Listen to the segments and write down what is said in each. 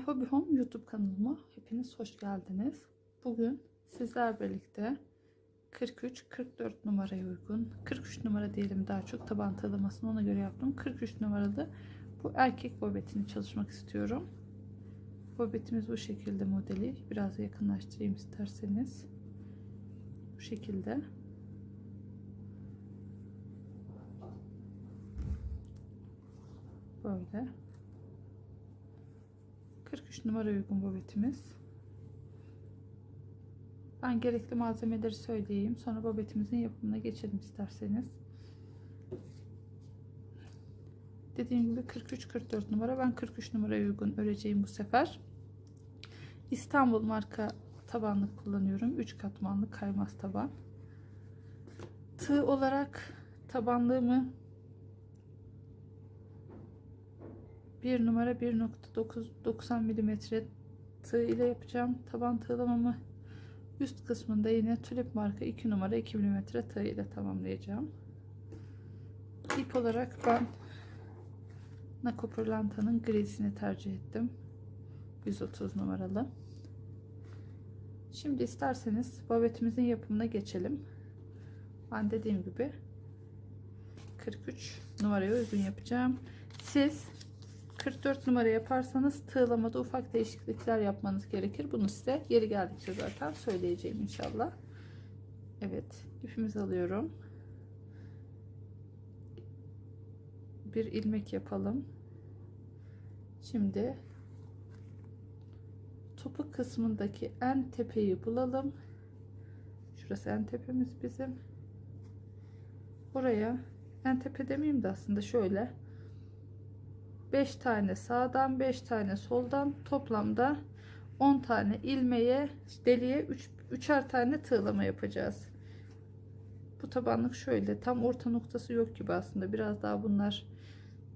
Hobby Home YouTube kanalıma hepiniz hoş geldiniz. Bugün sizler birlikte 43-44 numaraya uygun, 43 numara diyelim daha çok, taban tığlamasını ona göre yaptım. 43 numaralı bu erkek bobetini çalışmak istiyorum. Bobetimiz bu şekilde, modeli biraz yakınlaştırayım isterseniz. Bu şekilde. Böyle. 43 numara uygun bobetimiz. Ben gerekli malzemeleri söyleyeyim. Sonra bobetimizin yapımına geçelim isterseniz. Dediğim gibi 43-44 numara. Ben 43 numaraya uygun öreceğim bu sefer. İstanbul marka tabanlık kullanıyorum. 3 katmanlı kaymaz taban. Tığ olarak tabanlığımı 1 numara 1.90 mm tığ ile yapacağım. Taban tığlamamı üst kısmında yine Tulip marka 2 numara 2 mm tığ ile tamamlayacağım. İp olarak ben Nako Pırlanta'nın grisini tercih ettim. 130 numaralı. Şimdi isterseniz bobetimizin yapımına geçelim. Ben dediğim gibi 43 numaraya uygun yapacağım. Siz 44 numara yaparsanız tığlamada ufak değişiklikler yapmanız gerekir. Bunu size yeri geldikçe zaten söyleyeceğim inşallah. Evet, ipimizi alıyorum. Bir ilmek yapalım. Şimdi topuk kısmındaki en tepeyi bulalım. Şurası en tepemiz bizim. Oraya en tepe demeyeyim de aslında şöyle 5 tane sağdan 5 tane soldan toplamda 10 tane ilmeğe, deliğe 3'er tane tığlama yapacağız. Bu tabanlık şöyle tam orta noktası yok gibi aslında, biraz daha bunlar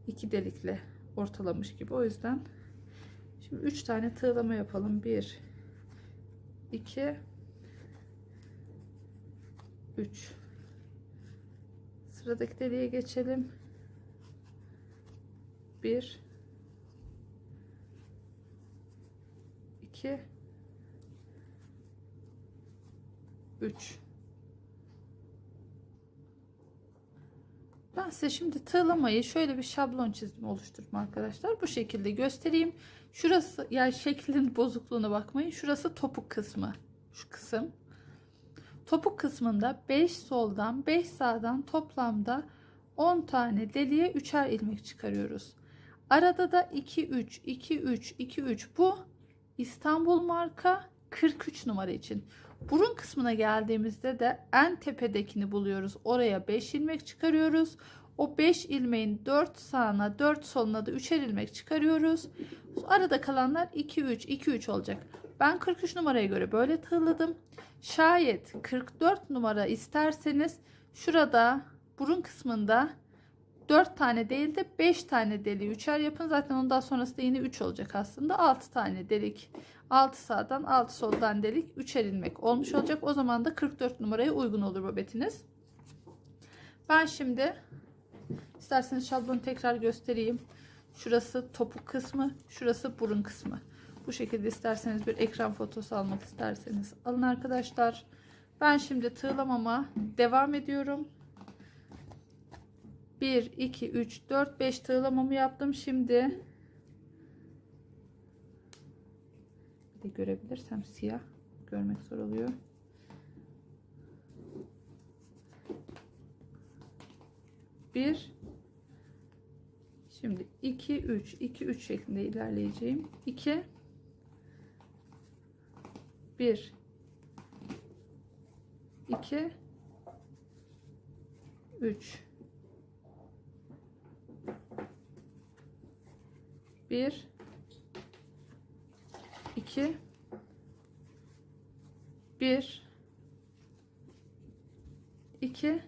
iki delikle ortalamış gibi, o yüzden şimdi 3 tane tığlama yapalım. 1 2 3. Sıradaki deliğe geçelim. 1 2 3. Ben size şimdi tığlamayı şöyle bir şablon çizimi oluşturdum arkadaşlar. Bu şekilde göstereyim. Şurası, yani şeklin bozukluğuna bakmayın. Şurası topuk kısmı. Şu kısım. Topuk kısmında 5 soldan 5 sağdan toplamda 10 tane deliğe 3'er ilmek çıkarıyoruz. Arada da 2 3 2 3 2 3, bu İstanbul marka 43 numara için. Burun kısmına geldiğimizde de en tepedekini buluyoruz. Oraya 5 ilmek çıkarıyoruz. O 5 ilmeğin 4 sağına 4 soluna da 3'er ilmek çıkarıyoruz. Arada kalanlar 2 3 2 3 olacak. Ben 43 numaraya göre böyle tığladım. Şayet 44 numara isterseniz şurada burun kısmında 4 tane değil de 5 tane deliği 3'er yapın. Zaten ondan sonrası da yine 3 olacak aslında. 6 tane delik. 6 sağdan 6 soldan delik 3'er ilmek olmuş olacak. O zaman da 44 numaraya uygun olur bobetiniz. Ben şimdi isterseniz şablonu tekrar göstereyim. Şurası topuk kısmı, şurası burun kısmı. Bu şekilde isterseniz bir ekran fotosu almak isterseniz alın arkadaşlar. Ben şimdi tığlamama devam ediyorum. 1 2 3 4 5 tığlamamı yaptım. Şimdi bir de görebilirsem, siyah görmek zor oluyor. Bir, şimdi 2 3 2 3 şeklinde ilerleyeceğim. 2 1 2 3 1 2 1 2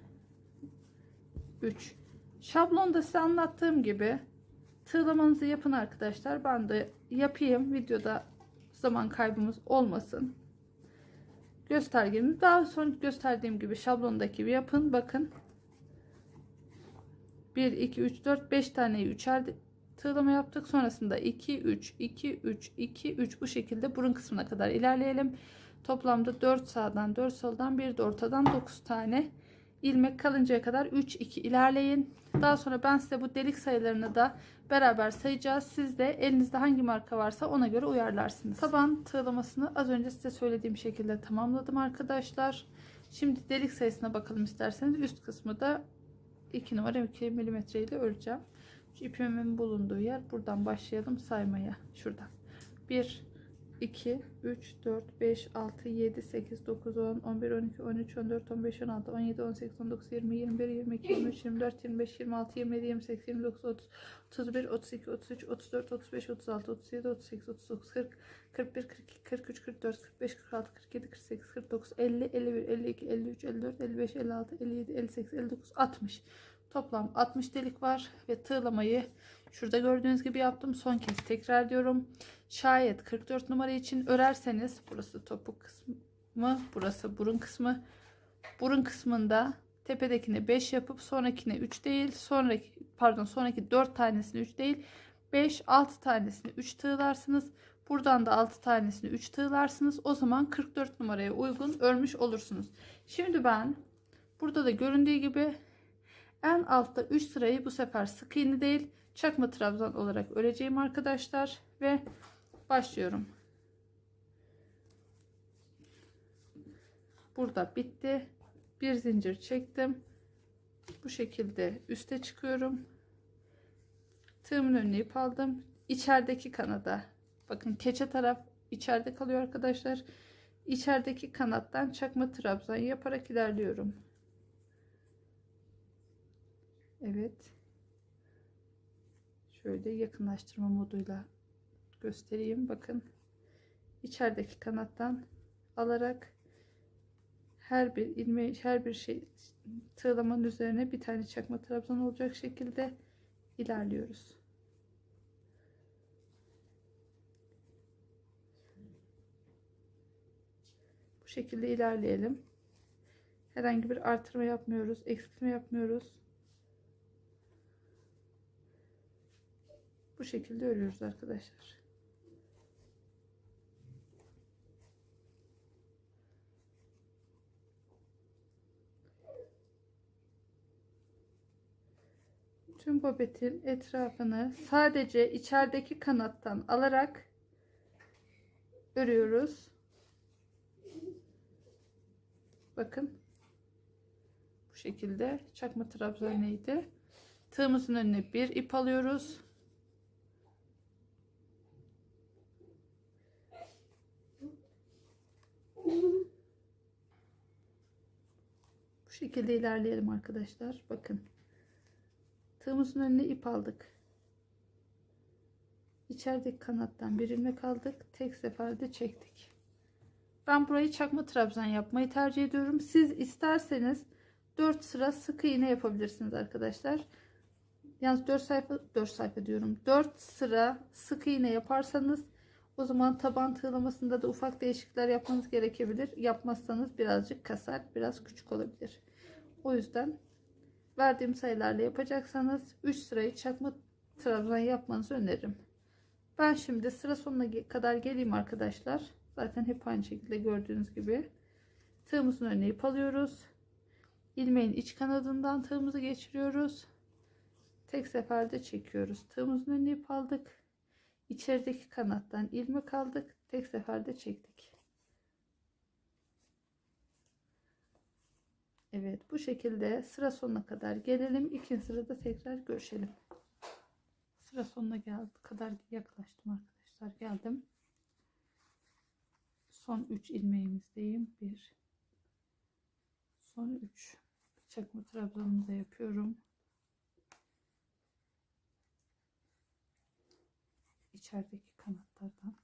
3. Şablonda size anlattığım gibi tığlamanızı yapın arkadaşlar. Ben de yapayım, videoda zaman kaybımız olmasın. Göstergemi daha sonra gösterdiğim gibi şablondaki gibi yapın. Bakın 1 2 3 4 5 taneyi 3'er tığlama yaptık. Sonrasında 2 3 2 3 2 3 bu şekilde burun kısmına kadar ilerleyelim. Toplamda 4 sağdan 4 soldan bir de ortadan 9 tane ilmek kalıncaya kadar 3 2 ilerleyin. Daha sonra ben size bu delik sayılarını da beraber sayacağız. Siz de elinizde hangi marka varsa ona göre uyarlarsınız. Taban tığlamasını az önce size söylediğim şekilde tamamladım arkadaşlar. Şimdi delik sayısına bakalım isterseniz. Üst kısmı da 2 numara 2 milimetre ile öreceğim. Şu ipimin bulunduğu yer, buradan başlayalım saymaya. Şuradan 1 2 3 4 5 6 7 8 9 10 11 12 13 14 15 16 17 18 19 20 21 22 23 24 25 26 27 28 29 30 31 32 33 34 35 36 37 38 39 40 41 42 43 44 45 46 47 48 49 50 51 52 53 54 55 56 57 58 59 60. Toplam 60 delik var ve tığlamayı şurada gördüğünüz gibi yaptım. Son kez tekrar diyorum. Şayet 44 numara için örerseniz, burası topuk kısmı, burası burun kısmı. Burun kısmında tepedekine 5 yapıp sonrakine 3 değil, sonraki 4 tanesini 3 değil, 5 6 tanesini 3 tığlarsınız. Buradan da 6 tanesini 3 tığlarsınız. O zaman 44 numaraya uygun örmüş olursunuz. Şimdi ben burada da göründüğü gibi en altta 3 sırayı bu sefer sık iğne değil çakma trabzan olarak öreceğim arkadaşlar ve başlıyorum. Burada bitti. Bir zincir çektim. Bu şekilde üste çıkıyorum. Tığımın önüne ip aldım. İçerideki kanada, bakın keçe taraf içeride kalıyor arkadaşlar. İçerideki kanattan çakma trabzan yaparak ilerliyorum. Evet. Şöyle yakınlaştırma moduyla göstereyim. Bakın. İçerideki kanattan alarak her bir ilmeği, her bir şey tığlamanın üzerine bir tane çakma trabzan olacak şekilde ilerliyoruz. Bu şekilde ilerleyelim. Herhangi bir artırma yapmıyoruz, eksiltme yapmıyoruz. Bu şekilde örüyoruz arkadaşlar. Tüm bobetin etrafını sadece içerideki kanattan alarak örüyoruz. Bakın. Bu şekilde çakma trabzan neydi? Tığımızın önüne bir ip alıyoruz. Bu şekilde ilerleyelim arkadaşlar. Bakın. Tığımızın önüne ip aldık. İçerideki kanattan bir ilmek aldık. Tek seferde çektik. Ben burayı çakma trabzan yapmayı tercih ediyorum. Siz isterseniz 4 sıra sık iğne yapabilirsiniz arkadaşlar. Yalnız 4 sayfa diyorum. 4 sıra sık iğne yaparsanız o zaman taban tığlamasında da ufak değişiklikler yapmanız gerekebilir. Yapmazsanız birazcık kasar, biraz küçük olabilir. O yüzden verdiğim sayılarla yapacaksanız 3 sırayı çakma trabzan yapmanızı öneririm. Ben şimdi sıra sonuna kadar geleyim arkadaşlar. Zaten hep aynı şekilde gördüğünüz gibi. Tığımızın önüne ip alıyoruz. İlmeğin iç kanadından tığımızı geçiriyoruz. Tek seferde çekiyoruz. Tığımızın önüne ip aldık. İçerideki kanattan ilmek aldık. Tek seferde çektik. Evet, bu şekilde sıra sonuna kadar gelelim. İkinci sırada tekrar görüşelim. Sıra sonuna kadar yaklaştım arkadaşlar. Geldim. Son 3 ilmeğimizdeyim. 1, son 3 çakma trabzanımı da yapıyorum. İçerideki kanatlardan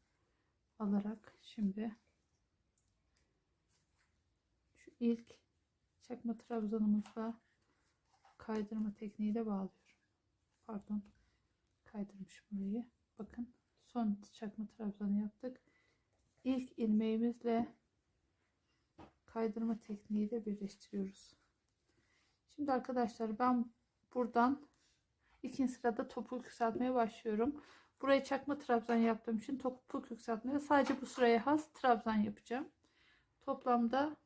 alarak şimdi şu ilk çakma trabzanımızla kaydırma tekniğiyle bağlıyorum. Pardon, kaydırmışım burayı. Bakın, son çakma trabzanı yaptık. İlk ilmeğimizle kaydırma tekniğiyle birleştiriyoruz. Şimdi arkadaşlar ben buradan İkinci sırada topuk yükseltmeye başlıyorum. Buraya çakma trabzan yaptığım için topuk yükseltmede sadece bu sıraya has trabzan yapacağım. Toplamda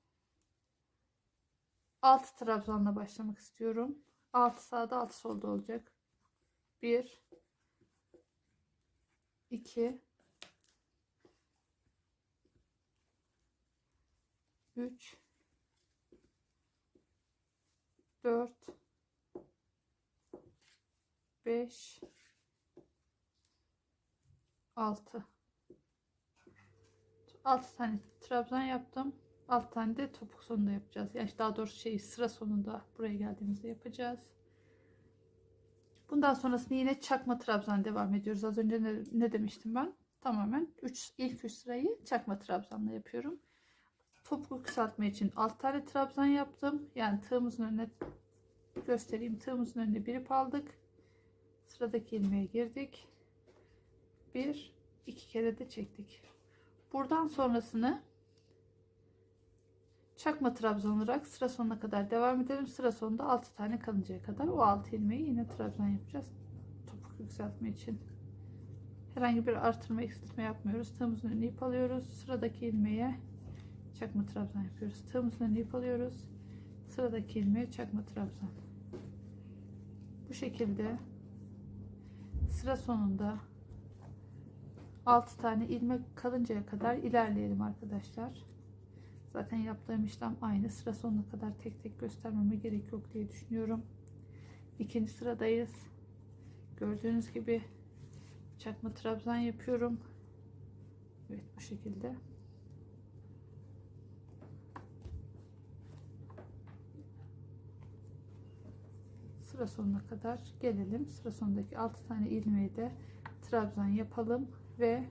6 trabzanla başlamak istiyorum. 6 sağda 6 solda olacak. 1 2 3 4 5 6 tane trabzan yaptım. 6 tane de topuk sonunda yapacağız. Yani daha doğrusu sıra sonunda buraya geldiğimizde yapacağız. Bundan sonrasında yine çakma trabzan devam ediyoruz. Az önce ne demiştim ben? Tamamen ilk 3 sırayı çakma trabzanla yapıyorum. Topuk yükseltme için 6 tane trabzan yaptım. Yani tığımızın önüne göstereyim. Tığımızın önüne bir ip aldık. Sıradaki ilmeğe girdik. 2 kere de çektik. Buradan sonrasını çakma trabzan olarak sıra sonuna kadar devam edelim. Sıra sonunda 6 tane kalıncaya kadar o 6 ilmeği yine trabzan yapacağız. Topuk yükseltme için. Herhangi bir artırma eksiltme yapmıyoruz. Tığımızın önüne ip alıyoruz. Sıradaki ilmeğe çakma trabzan yapıyoruz. Tığımızın önüne ip alıyoruz. Sıradaki ilmeğe çakma trabzan. Bu şekilde sıra sonunda 6 tane ilmek kalıncaya kadar ilerleyelim arkadaşlar. Zaten yaptığım işlem aynı. Sıra sonuna kadar tek tek göstermeme gerek yok diye düşünüyorum. İkinci sıradayız. Gördüğünüz gibi çakma trabzan yapıyorum. Evet, bu şekilde. Sıra sonuna kadar gelelim. Sıra sonundaki 6 tane ilmeği de trabzan yapalım ve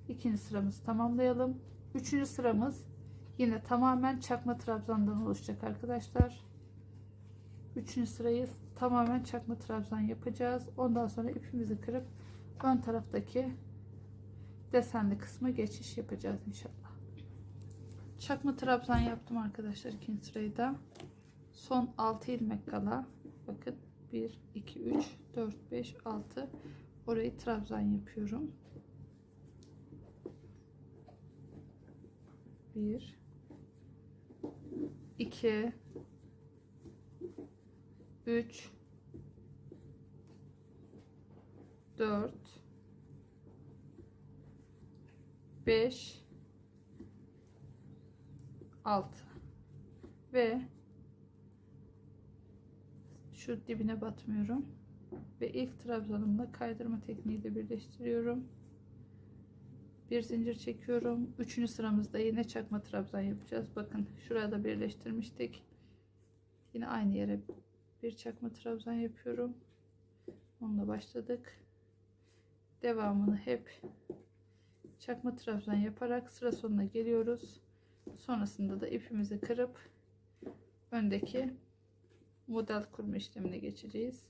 ikinci sıramızı tamamlayalım. Üçüncü sıramız yine tamamen çakma trabzandan oluşacak arkadaşlar. Üçüncü sırayı tamamen çakma trabzan yapacağız. Ondan sonra ipimizi kırıp ön taraftaki desenli kısma geçiş yapacağız inşallah. Çakma trabzan yaptım arkadaşlar ikinci sırayı da. Son 6 ilmek kala. Bakın 1 2 3 4 5 6 orayı trabzan yapıyorum. 1 2 3 4 5 6 ve şu dibine batmıyorum ve ilk trabzanımla kaydırma tekniğiyle birleştiriyorum. Bir zincir çekiyorum. Üçüncü sıramızda yine çakma trabzan yapacağız. Bakın şurada birleştirmiştik. Yine aynı yere bir çakma trabzan yapıyorum. Onunla başladık. Devamını hep çakma trabzan yaparak sıra sonuna geliyoruz. Sonrasında da ipimizi kırıp öndeki model kurma işlemine geçeceğiz.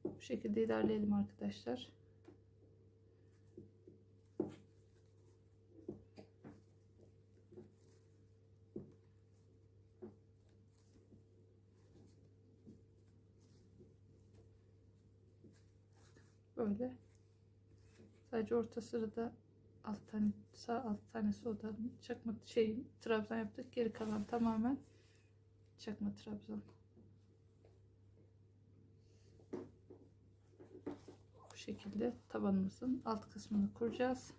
Bu şekilde ilerleyelim arkadaşlar. Böyle sadece orta sırada 6 tane sağ 6 tane soldan çakma trabzan yaptık. Geri kalan tamamen çakma trabzan. Bu şekilde tabanımızın alt kısmını kuracağız.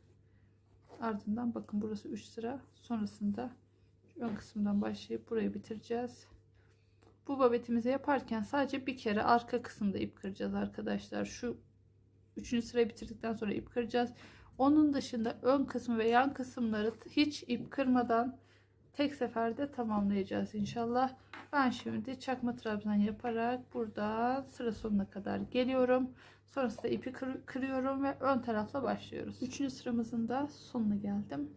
Ardından bakın burası 3 sıra. Sonrasında şu ön kısımdan başlayıp burayı bitireceğiz. Bu babetimizi yaparken sadece bir kere arka kısımda ip kıracağız arkadaşlar. Şu 3. sırayı bitirdikten sonra ip kıracağız. Onun dışında ön kısmı ve yan kısımları hiç ip kırmadan tek seferde tamamlayacağız inşallah. Ben şimdi çakma trabzan yaparak buradan sıra sonuna kadar geliyorum. Sonrasında ipi kırıyorum ve ön tarafla başlıyoruz. 3. sıramızın da sonuna geldim.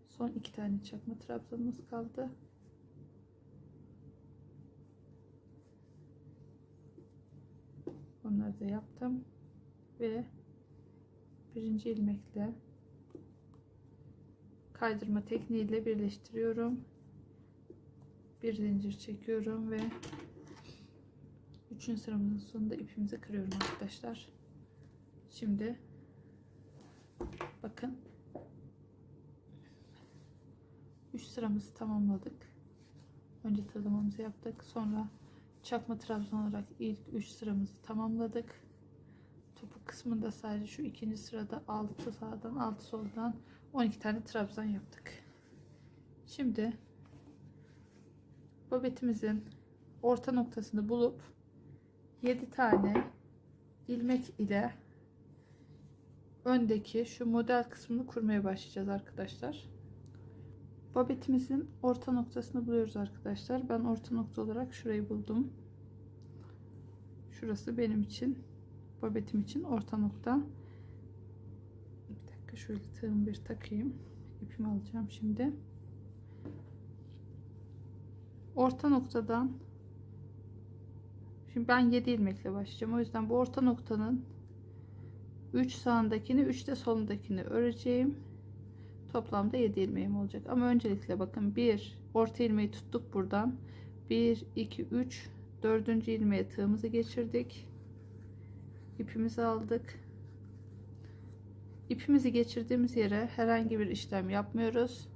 Son 2 tane çakma trabzanımız kaldı. Onları da yaptım ve birinci ilmekle kaydırma tekniğiyle birleştiriyorum. Bir zincir çekiyorum ve Üçüncü sıramızın sonunda ipimizi kırıyorum arkadaşlar. Şimdi bakın 3 sıramızı tamamladık. Önce tırlamamızı yaptık. Sonra çakma trabzan olarak ilk 3 sıramızı tamamladık. Topuk kısmında sadece şu ikinci sırada 6 sağdan 6 soldan 12 tane trabzan yaptık. Şimdi babetimizin orta noktasını bulup 7 tane ilmek ile öndeki şu model kısmını kurmaya başlayacağız arkadaşlar. Babetimizin orta noktasını buluyoruz arkadaşlar. Ben orta nokta olarak şurayı buldum. Şurası benim için, babetim için orta nokta. Bir dakika, şöyle tığımı bir takayım. İpimi alacağım şimdi. Orta noktadan, şimdi ben 7 ilmekle başlayacağım. O yüzden bu orta noktanın 3 sağındakini 3 de solundakini öreceğim. Toplamda 7 ilmeğim olacak. Ama öncelikle bakın, bir orta ilmeği tuttuk buradan. 1 2 3 4. ilmeğe tığımızı geçirdik. İpimizi aldık. İpimizi geçirdiğimiz yere herhangi bir işlem yapmıyoruz.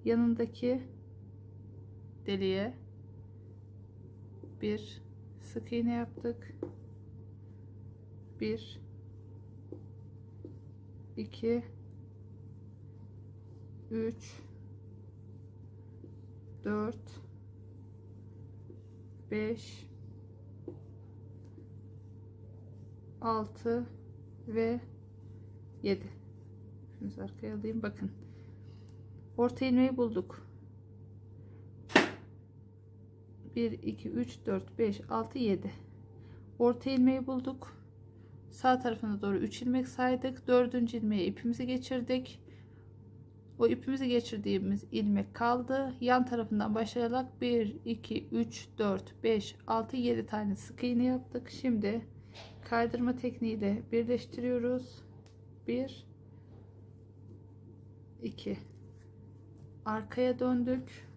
Yanındaki deliğe bir sık iğne yaptık. 1 2 3 4 5 6 ve 7. Şimdi arkaya alayım, bakın. Orta ilmeği bulduk. 1 2 3 4 5 6 7. Orta ilmeği bulduk. Sağ tarafına doğru 3 ilmek saydık. 4. ilmeğe ipimizi geçirdik. O ipimizi geçirdiğimiz ilmek kaldı. Yan tarafından başlayarak 1 2 3 4 5 6 7 tane sık iğne yaptık. Şimdi kaydırma tekniğiyle birleştiriyoruz. 1 2 arkaya döndük.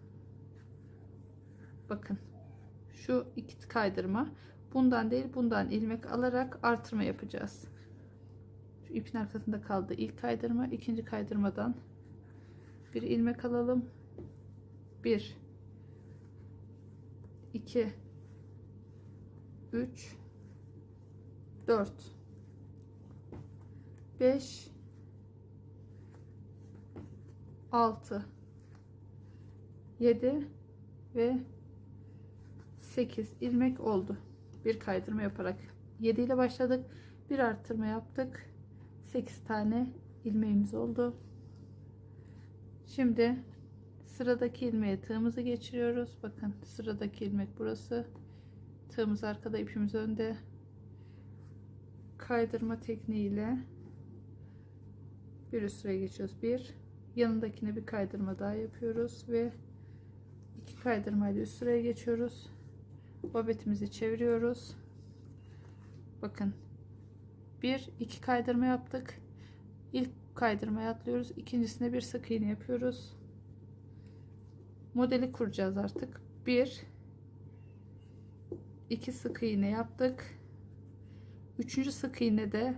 Bakın, şu iki kaydırma, bundan değil bundan ilmek alarak artırma yapacağız. Şu ipin arkasında kaldı ilk kaydırma. İkinci kaydırmadan bir ilmek alalım. 1 2 3 4 5 6 7 ve 8 ilmek oldu. Bir kaydırma yaparak 7 ile başladık. Bir artırma yaptık. 8 tane ilmeğimiz oldu. Şimdi sıradaki ilmeğe tığımızı geçiriyoruz. Bakın, sıradaki ilmek burası. Tığımız arkada, ipimiz önde. Kaydırma tekniğiyle bir üst sıraya geçiyoruz. Bir, yanındakine bir kaydırma daha yapıyoruz ve iki kaydırmayla üst sıraya geçiyoruz. Babetimizi çeviriyoruz. Bakın, bir iki kaydırma yaptık. İlk kaydırmaya atlıyoruz. İkincisine bir sık iğne yapıyoruz. Modeli kuracağız artık. Bir iki sık iğne yaptık. Üçüncü sık iğne de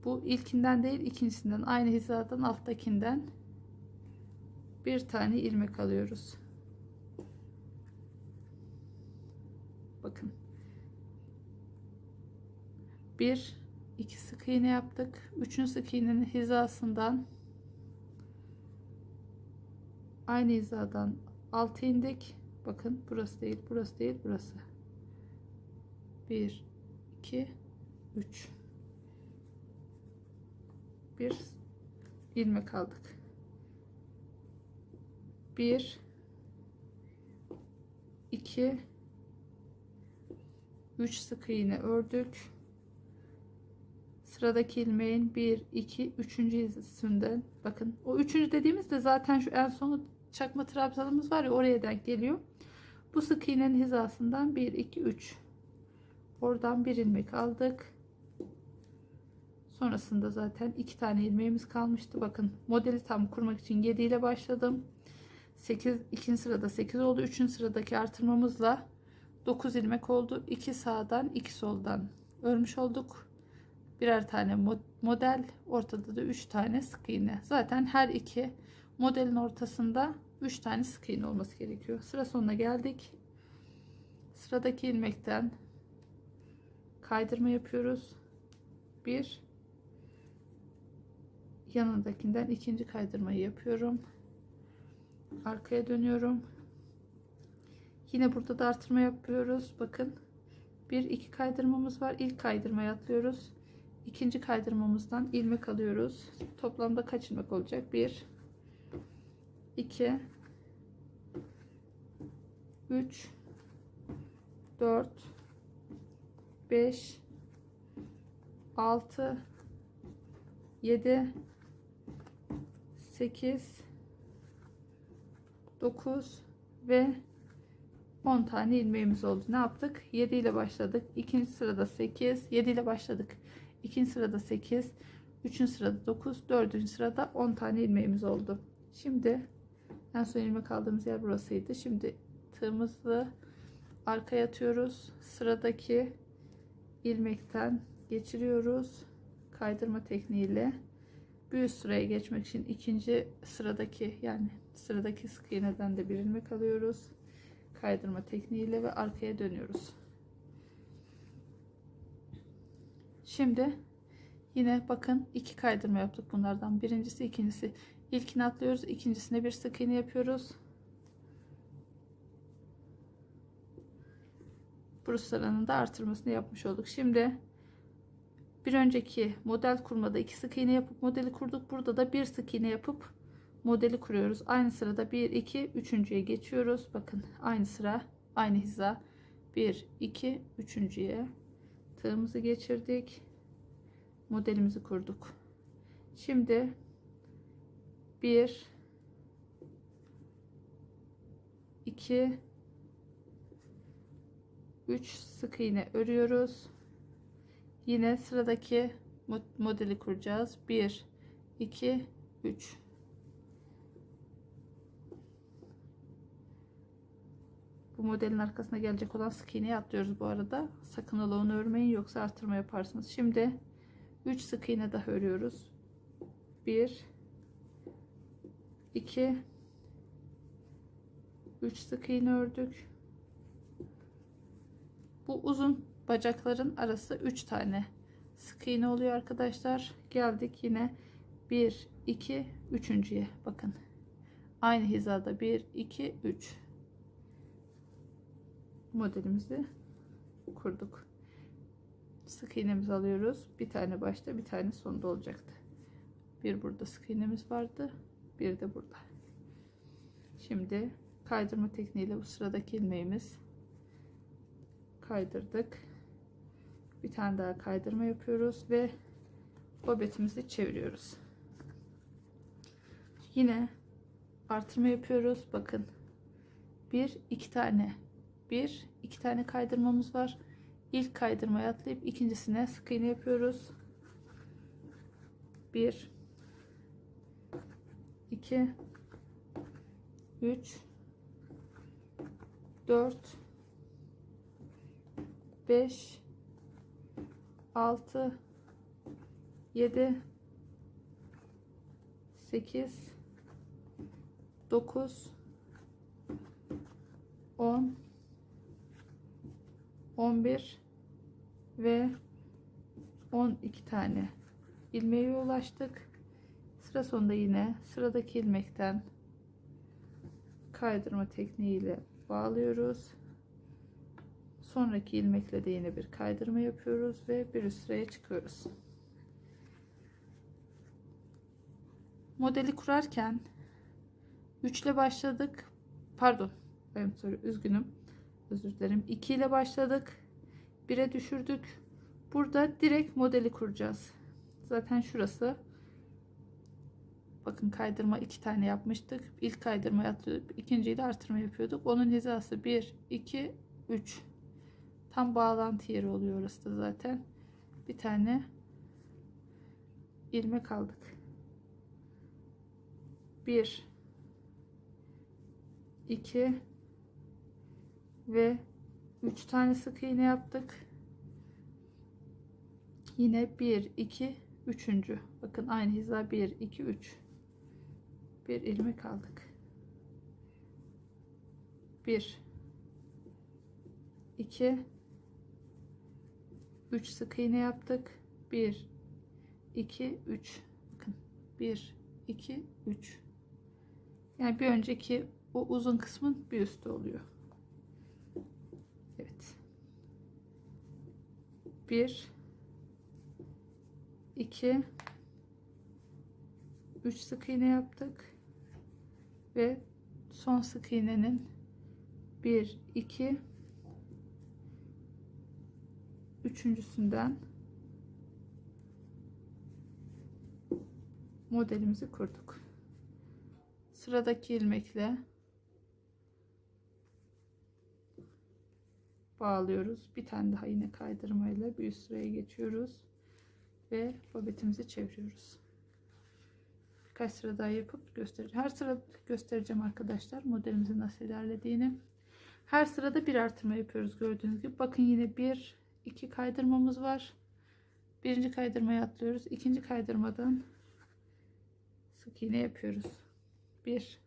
bu ilkinden değil ikincisinden, aynı hizadan alttakinden bir tane ilmek alıyoruz. Bakın, bir iki sık iğne yaptık. Üçüncü sık iğnenin hizasından aynı hizadan alta indik. Bakın, burası değil burası değil burası. 1 2 3 bir ilmek aldık. 1 2 3 sık iğne ördük. Sıradaki ilmeğin 1 2 3. yüzünden, bakın, o 3. dediğimizde zaten şu en sonu çakma trabzanımız var ya, oraya denk geliyor. Bu sık iğnenin hizasından 1 2 3, oradan bir ilmek aldık. Sonrasında zaten 2 tane ilmeğimiz kalmıştı. Bakın, modeli tam kurmak için 7 ile başladım. 8, ikinci sırada 8 oldu. Üçüncü sıradaki artırmamızla 9 ilmek oldu. 2 sağdan 2 soldan örmüş olduk. Birer tane model, ortada da 3 tane sık iğne. Zaten her iki modelin ortasında 3 tane sık iğne olması gerekiyor. Sıra sonuna geldik. Sıradaki ilmekten kaydırma yapıyoruz. Bir, yanındakinden ikinci kaydırmayı yapıyorum. Arkaya dönüyorum. Yine burada da artırma yapıyoruz. Bakın, bir iki kaydırmamız var. İlk kaydırmayı atlıyoruz. İkinci kaydırmamızdan ilmek alıyoruz. Toplamda kaç ilmek olacak? 1 2 3 4 5 6 7 8 9 ve 10 tane ilmeğimiz oldu. Ne yaptık? 7 ile başladık. İkinci sırada 8, 7 ile başladık. İkinci sırada 8, üçüncü sırada 9, dördüncü sırada 10 tane ilmeğimiz oldu. Şimdi en son ilmek aldığımız yer burasıydı. Şimdi tığımızı arkaya atıyoruz. Sıradaki ilmekten geçiriyoruz. Kaydırma tekniğiyle. Bir üst sıraya geçmek için ikinci sıradaki, yani sıradaki sık iğneden de bir ilmek alıyoruz. Kaydırma tekniğiyle ve arkaya dönüyoruz. Şimdi yine bakın, iki kaydırma yaptık bunlardan. Birincisi, ikincisi. İlkini atlıyoruz, ikincisine bir sık iğne yapıyoruz. Burası sıranın da artırmasını yapmış olduk. Şimdi bir önceki model kurmada iki sık iğne yapıp modeli kurduk. Burada da bir sık iğne yapıp modeli kuruyoruz. Aynı sırada 1 2 üçüncüye geçiyoruz. Bakın, aynı sıra, aynı hiza. 1 2 üçüncüye tığımızı geçirdik. Modelimizi kurduk. Şimdi 1 2 3 sık iğne örüyoruz. Yine sıradaki modeli kuracağız. 1 2 3. Bu modelin arkasına gelecek olan sık iğneyi atlıyoruz bu arada. Sakın ola onu örmeyin, yoksa artırma yaparsınız. Şimdi 3 sık iğne daha örüyoruz. 1 2 3 sık iğne ördük. Bu uzun bacakların arası 3 tane sık iğne oluyor arkadaşlar. Geldik yine 1 2 üçüncüye. Bakın, aynı hizada 1 2 3 modelimizi kurduk. Sık iğnemizi alıyoruz. Bir tane başta, bir tane sonda olacaktı. Bir burada sık iğnemiz vardı, bir de burada. Şimdi kaydırma tekniğiyle bu sıradaki ilmeğimiz, kaydırdık. Bir tane daha kaydırma yapıyoruz ve bobetimizi çeviriyoruz. Yine artırma yapıyoruz. Bakın, bir iki tane kaydırmamız var. İlk kaydırmaya atlayıp ikincisine sık iğne yapıyoruz. 1 2 3 4 5 6 7 8 9 10 11 ve 12 tane ilmeğe ulaştık. Sıra sonunda yine sıradaki ilmekten kaydırma tekniğiyle bağlıyoruz. Sonraki ilmekle de yine bir kaydırma yapıyoruz ve bir üst sıraya çıkıyoruz. Modeli kurarken 3 ile başladık. Pardon, üzgünüm. Özür dilerim. 2 ile başladık. 1'e düşürdük. Burada direkt modeli kuracağız. Zaten şurası. Bakın, kaydırma 2 tane yapmıştık. İlk kaydırmayı atlıyorduk. İkinciyi de artırma yapıyorduk. Onun hizası 1 2 3. Tam bağlantı yeri oluyor orası da zaten. Bir tane ilmek aldık. 1 2 ve 3 tane sık iğne yaptık. Yine 1 2 üçüncü. Bakın aynı hiza 1 2 3. Bir ilmek aldık. 1 2 3 sık iğne yaptık. 1 2 3. Bakın 1 2 3. Yani bir önceki o uzun kısmın bir üstü oluyor. Evet. 1 2 3 sık iğne yaptık ve son sık iğnenin 1 2 üçüncüsünden modelimizi kurduk. Sıradaki ilmekle bağlıyoruz. Bir tane daha yine kaydırmayla bir üst sıraya geçiyoruz ve babetimizi çeviriyoruz. Birkaç sıra daha yapıp göstereceğim. Her sıra göstereceğim arkadaşlar modelimizin nasıl ilerlediğini. Her sırada bir artırma yapıyoruz gördüğünüz gibi. Bakın yine 1 2 kaydırmamız var. Birinci kaydırmayı atlıyoruz. İkinci kaydırmadan sık iğne yapıyoruz. 1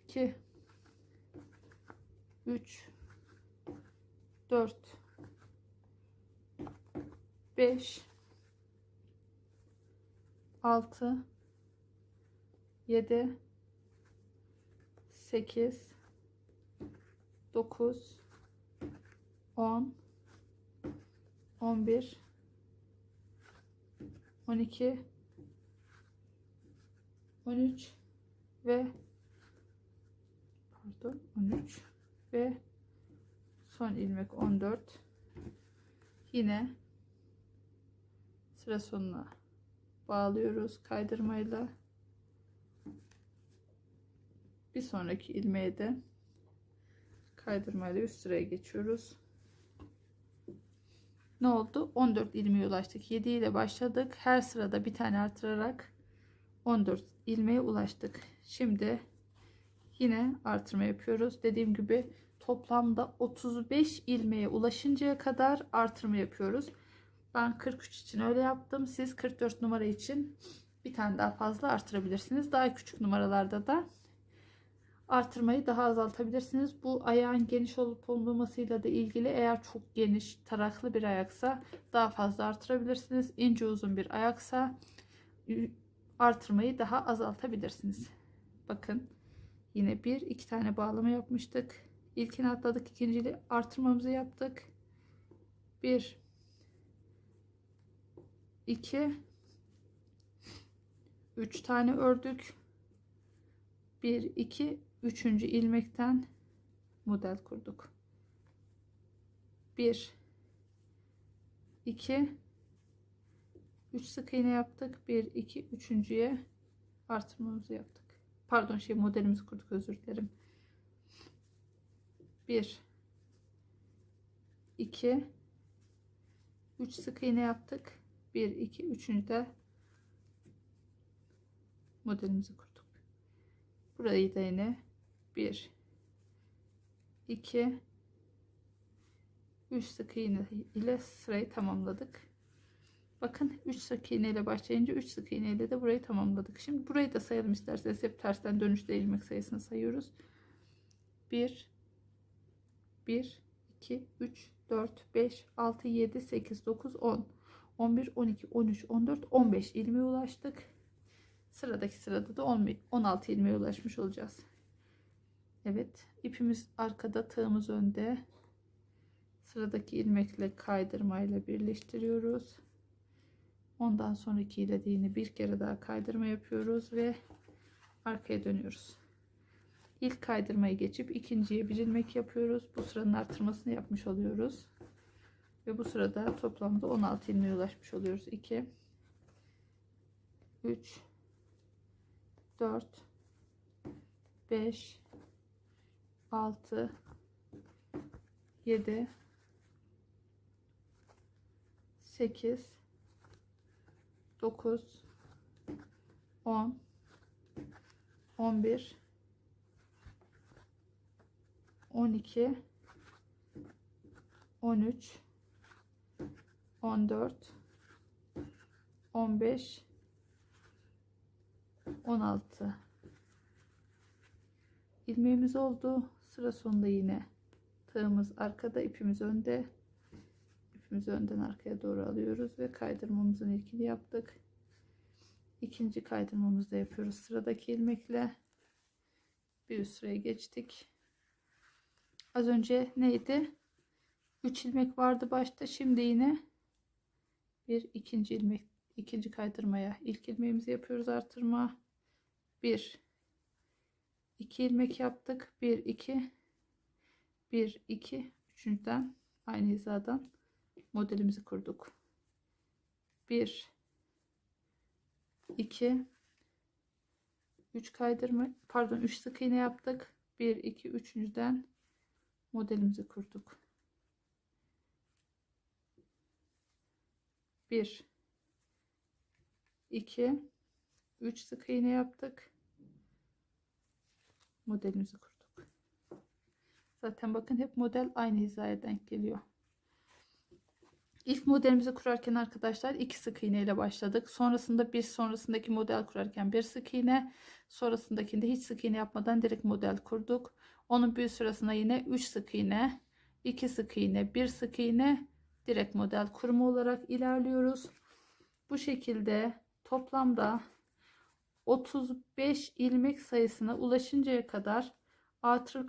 2 3 4 5 6 7 8 9 10 11 12 13 ve 13 ve son ilmek 14. Yine sıra sonuna bağlıyoruz kaydırmayla. Bir sonraki ilmeğe de kaydırmayla üst sıraya geçiyoruz. Ne oldu? 14 ilmeğe ulaştık. 7 ile başladık. Her sırada bir tane artırarak 14 ilmeğe ulaştık. Şimdi yine artırma yapıyoruz. Dediğim gibi toplamda 35 ilmeğe ulaşıncaya kadar artırma yapıyoruz. Ben 43 için öyle yaptım. Siz 44 numara için bir tane daha fazla artırabilirsiniz. Daha küçük numaralarda da artırmayı daha azaltabilirsiniz. Bu ayağın geniş olup olmamasıyla da ilgili. Eğer çok geniş taraklı bir ayaksa daha fazla artırabilirsiniz. İnce uzun bir ayaksa artırmayı daha azaltabilirsiniz. Bakın yine bir iki tane bağlama yapmıştık. İlkini atladık, ikinciyi artırmamızı yaptık. 1 2 3 tane ördük. 1 2 üçüncü ilmekten model kurduk. 1 2 3 sık iğne yaptık. 1 2 üçüncüye artırmamızı yaptık. Pardon, modelimizi kurduk, özür dilerim. 1 2 3 sık iğne yaptık. 1 2 üçüncüde modelimizi kurduk. Burayı da yine 1 2 3 sık iğne ile sırayı tamamladık. Bakın 3 sık iğne ile başlayınca 3 sık iğne ile de burayı tamamladık. Şimdi burayı da sayalım isterseniz. Hep tersten dönüşte ilmek sayısını sayıyoruz. 1 1 2 3 4 5 6 7 8 9 10 11 12 13 14 15 ilmeğe ulaştık. Sıradaki sırada da 16 ilmeğe ulaşmış olacağız. Evet, ipimiz arkada, tığımız önde. Sıradaki ilmekle kaydırmayla birleştiriyoruz. Ondan sonraki ile de yine bir kere daha kaydırma yapıyoruz ve arkaya dönüyoruz. İlk kaydırmayı geçip ikinciye bir ilmek yapıyoruz. Bu sıranın artırmasını yapmış oluyoruz. Ve bu sırada toplamda 16 ilmeğe ulaşmış oluyoruz. 2 3 4 5 6 7 8 9 10 11 12, 13, 14, 15, 16 ilmeğimiz oldu. Sıra sonunda yine tığımız arkada, ipimiz önde. İpimizi önden arkaya doğru alıyoruz ve kaydırmamızın ilkini yaptık. İkinci kaydırmamızı da yapıyoruz sıradaki ilmekle. Bir üst sıraya geçtik. Az önce neydi? 3 ilmek vardı başta. Şimdi yine bir ikinci ilmek, ikinci kaydırmaya ilk ilmeğimizi yapıyoruz, artırma. 1 2 ilmek yaptık. 1 2 1 2 üçüncüden aynı hizadan modelimizi kurduk. 1 2 3 kaydırma, pardon, 3 sık iğne yaptık. 1 2 üçüncüden modelimizi kurduk. 1 2 3 sık iğne yaptık. Modelimizi kurduk. Zaten bakın hep model aynı hizaya denk geliyor. İlk modelimizi kurarken arkadaşlar 2 sık iğne ile başladık. Sonrasında bir sonrasındaki model kurarken 1 sık iğne, sonrasındakinde hiç sık iğne yapmadan direkt model kurduk. Onun bir sırasına yine 3 sık iğne, 2 sık iğne, 1 sık iğne, direkt model kurma olarak ilerliyoruz. Bu şekilde toplamda 35 ilmek sayısına ulaşıncaya kadar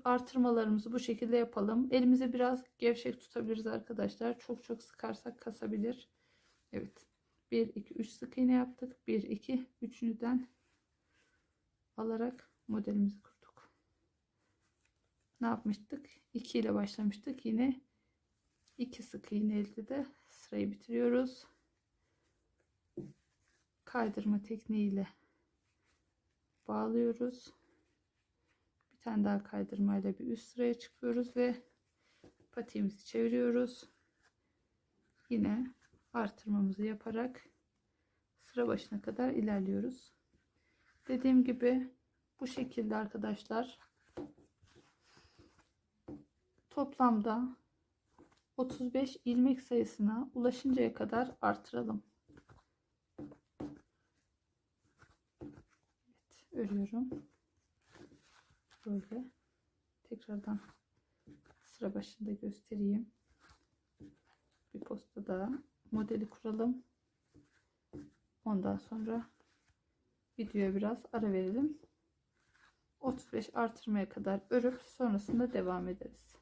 artırmalarımızı bu şekilde yapalım. Elimizi biraz gevşek tutabiliriz arkadaşlar. Çok sıkarsak kasabilir. Evet. 1 2 3 sık iğne yaptık. 1 2 üçüncüden alarak modelimizi kurduk. Ne yapmıştık? 2 ile başlamıştık. Yine 2 sık iğne elde de sırayı bitiriyoruz. Kaydırma tekniğiyle bağlıyoruz. Bir tane daha kaydırmayla bir üst sıraya çıkıyoruz ve patiğimizi çeviriyoruz. Yine artırmamızı yaparak sıra başına kadar ilerliyoruz. Dediğim gibi bu şekilde arkadaşlar toplamda 35 ilmek sayısına ulaşıncaya kadar artıralım. Evet, örüyorum. Böyle tekrardan sıra başında göstereyim. Bir posta daha modeli kuralım. Ondan sonra videoya biraz ara verelim. 35 artırmaya kadar örüp sonrasında devam ederiz.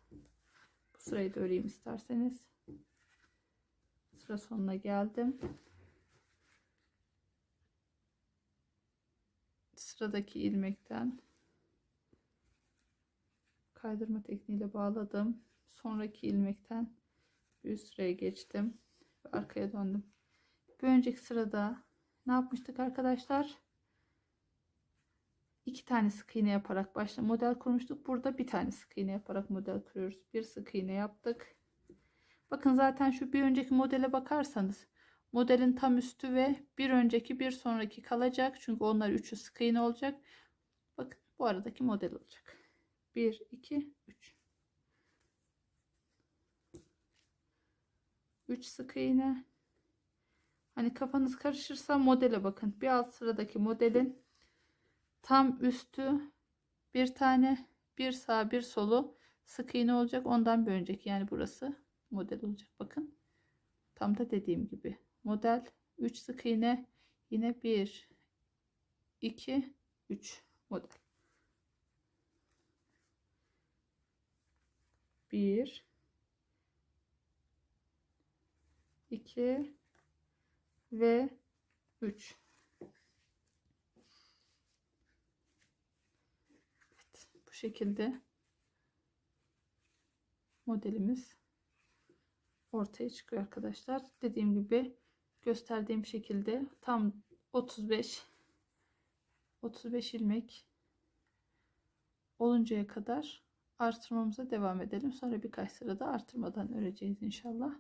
Bu sırayı da öreyim isterseniz. Sıra sonuna geldim. Sıradaki ilmekten kaydırma tekniğiyle bağladım. Sonraki ilmekten bir üst sıraya geçtim ve arkaya döndüm. Bir önceki sırada ne yapmıştık arkadaşlar? 2 tane sık iğne yaparak model kurmuştuk. Burada bir tane sık iğne yaparak model kuruyoruz. Bir sık iğne yaptık. Bakın zaten şu bir önceki modele bakarsanız modelin tam üstü ve bir önceki bir sonraki kalacak. Çünkü onlar üçü sık iğne olacak. Bakın bu aradaki model olacak. 1 2 3 3 sık iğne. Hani kafanız karışırsa modele bakın. Bir alt sıradaki modelin tam üstü bir tane, bir sağ bir solu sık iğne olacak. Ondan bir önceki, yani burası model olacak. Bakın tam da dediğim gibi model 3 sık iğne, yine 1 2 3 model. 1 2 ve 3. Evet, bu şekilde modelimiz ortaya çıkıyor arkadaşlar. Dediğim gibi gösterdiğim şekilde tam 35 ilmek oluncaya kadar artırmamıza devam edelim. Sonra birkaç sırada artırmadan öreceğiz inşallah.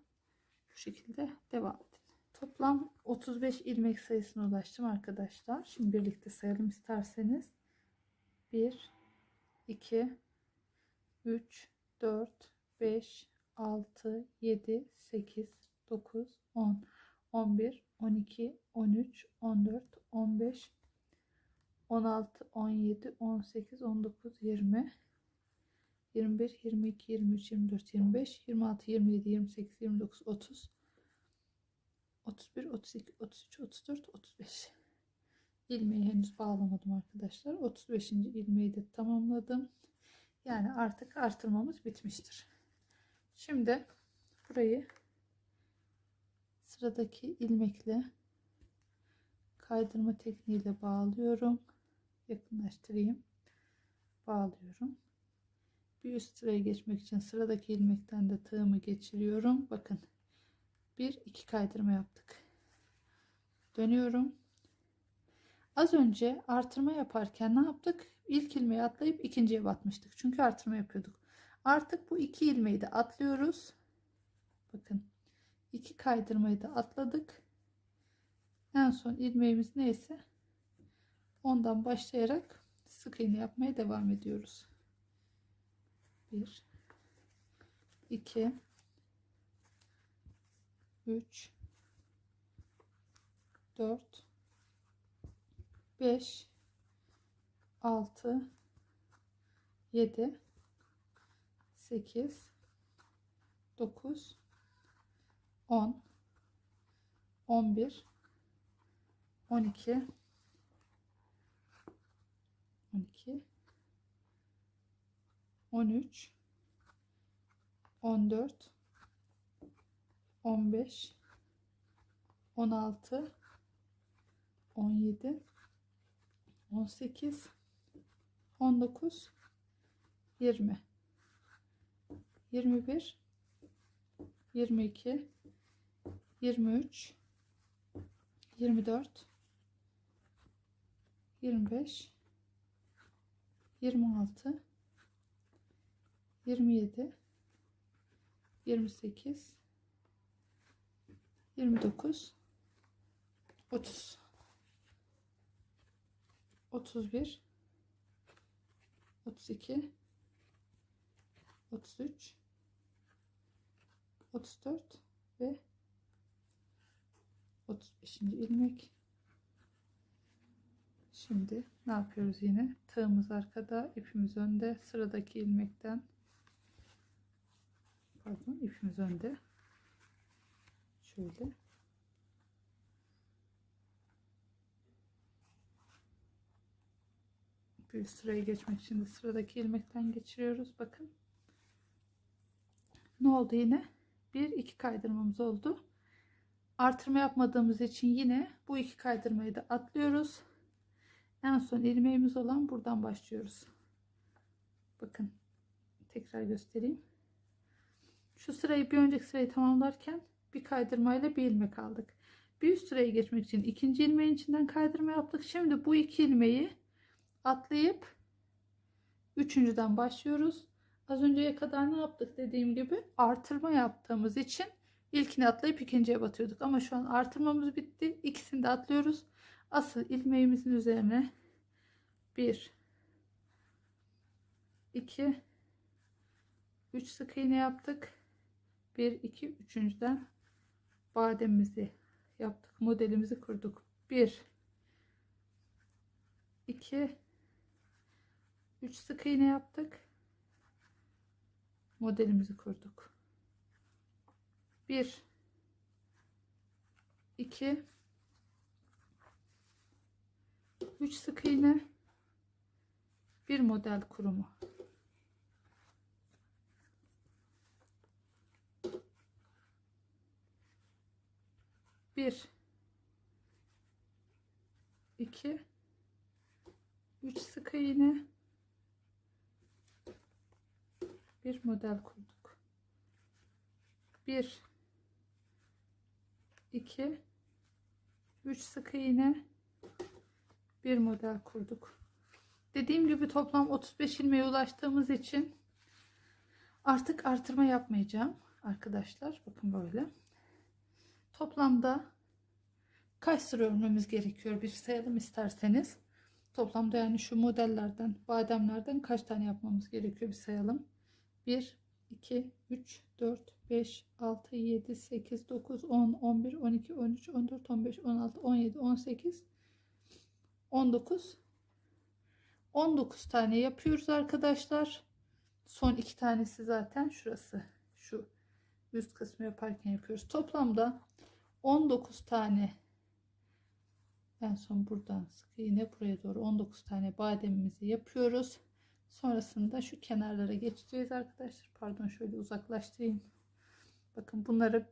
Bu şekilde devam edin. Toplam 35 ilmek sayısına ulaştım arkadaşlar. Şimdi birlikte sayalım isterseniz. 1 2 3 4, 5, 6, 7, 8, 9, 10, 11, 12, 13, 14, 15, 16, 17, 18, 19, 20, 21, 22, 23, 24, 25, 26, 27, 28, 29, 30, 31, 32, 33, 34, 35. İlmeği henüz bağlamadım arkadaşlar. 35. ilmeği de tamamladım. Yani artık artırmamız bitmiştir. Şimdi burayı sıradaki ilmekle kaydırma tekniğiyle bağlıyorum. Yakınlaştırayım. Bağlıyorum. Bir üst sıraya geçmek için sıradaki ilmekten de tığımı geçiriyorum. Bakın 1-2 kaydırma yaptık. Dönüyorum. Az önce artırma yaparken ne yaptık? İlk ilmeği atlayıp ikinciye batmıştık. Çünkü artırma yapıyorduk. Artık bu iki ilmeği de atlıyoruz. Bakın 2 kaydırmayı da atladık. En son ilmeğimiz neyse ondan başlayarak sık iğne yapmaya devam ediyoruz. 1, 2, 3, 4, 5, 6, 7, 8, 9, 10, 11, 12, 13, 14, 15, 16, 17, 18, 19, 20, 21, 22, 23, 24, 25, 26, 27, 28, 29, 30, 31, 32, 33, 34 ve 35. ilmek. Şimdi ne yapıyoruz yine? Tığımız arkada, ipimiz önde. Sıradaki ilmekten ipimiz önde. Şöyle. Bir sıraya geçmek için de sıradaki ilmekten geçiriyoruz. Bakın. Ne oldu yine? 1-2 kaydırmamız oldu. Artırma yapmadığımız için yine bu 2 kaydırmayı da atlıyoruz. En son ilmeğimiz olan buradan başlıyoruz. Bakın. Tekrar göstereyim. Şu sırayı bir önceki sırayı tamamlarken bir kaydırmayla bir ilmek aldık. Bir üst sıraya geçmek için ikinci ilmeğin içinden kaydırma yaptık. Şimdi bu iki ilmeği atlayıp üçüncüden başlıyoruz. Az önceye kadar ne yaptık? Dediğim gibi artırma yaptığımız için ilkini atlayıp ikinciye batıyorduk. Ama şu an artırmamız bitti. İkisini de atlıyoruz. Asıl ilmeğimizin üzerine 1, 2, 3 sık iğne yaptık. 1, 2, üçüncüden bademimizi yaptık. Modelimizi kurduk. 1, 2, 3 sık iğne yaptık. Modelimizi kurduk. 1, 2, 3 sık iğne, bir model kurumu. Bir, 2, 3 sık iğne, bir model kurduk. 1, 2, 3 sık iğne, bir model kurduk. Dediğim gibi toplam 35 ilmeğe ulaştığımız için artık artırma yapmayacağım arkadaşlar. Bakın böyle. Toplamda kaç sıra örmemiz gerekiyor bir sayalım isterseniz. Toplamda yani şu modellerden, bademlerden kaç tane yapmamız gerekiyor bir sayalım. 1, 2, 3, 4, 5, 6, 7, 8, 9, 10, 11, 12, 13, 14, 15, 16, 17, 18, 19. 19 tane yapıyoruz arkadaşlar. Son 2 tanesi zaten şurası. Şu üst kısmı yaparken yapıyoruz. Toplamda 19 tane, en son buradan sık iğne buraya doğru 19 tane bademimizi yapıyoruz. Sonrasında şu kenarlara geçeceğiz arkadaşlar. Pardon, şöyle uzaklaştırayım. Bakın bunları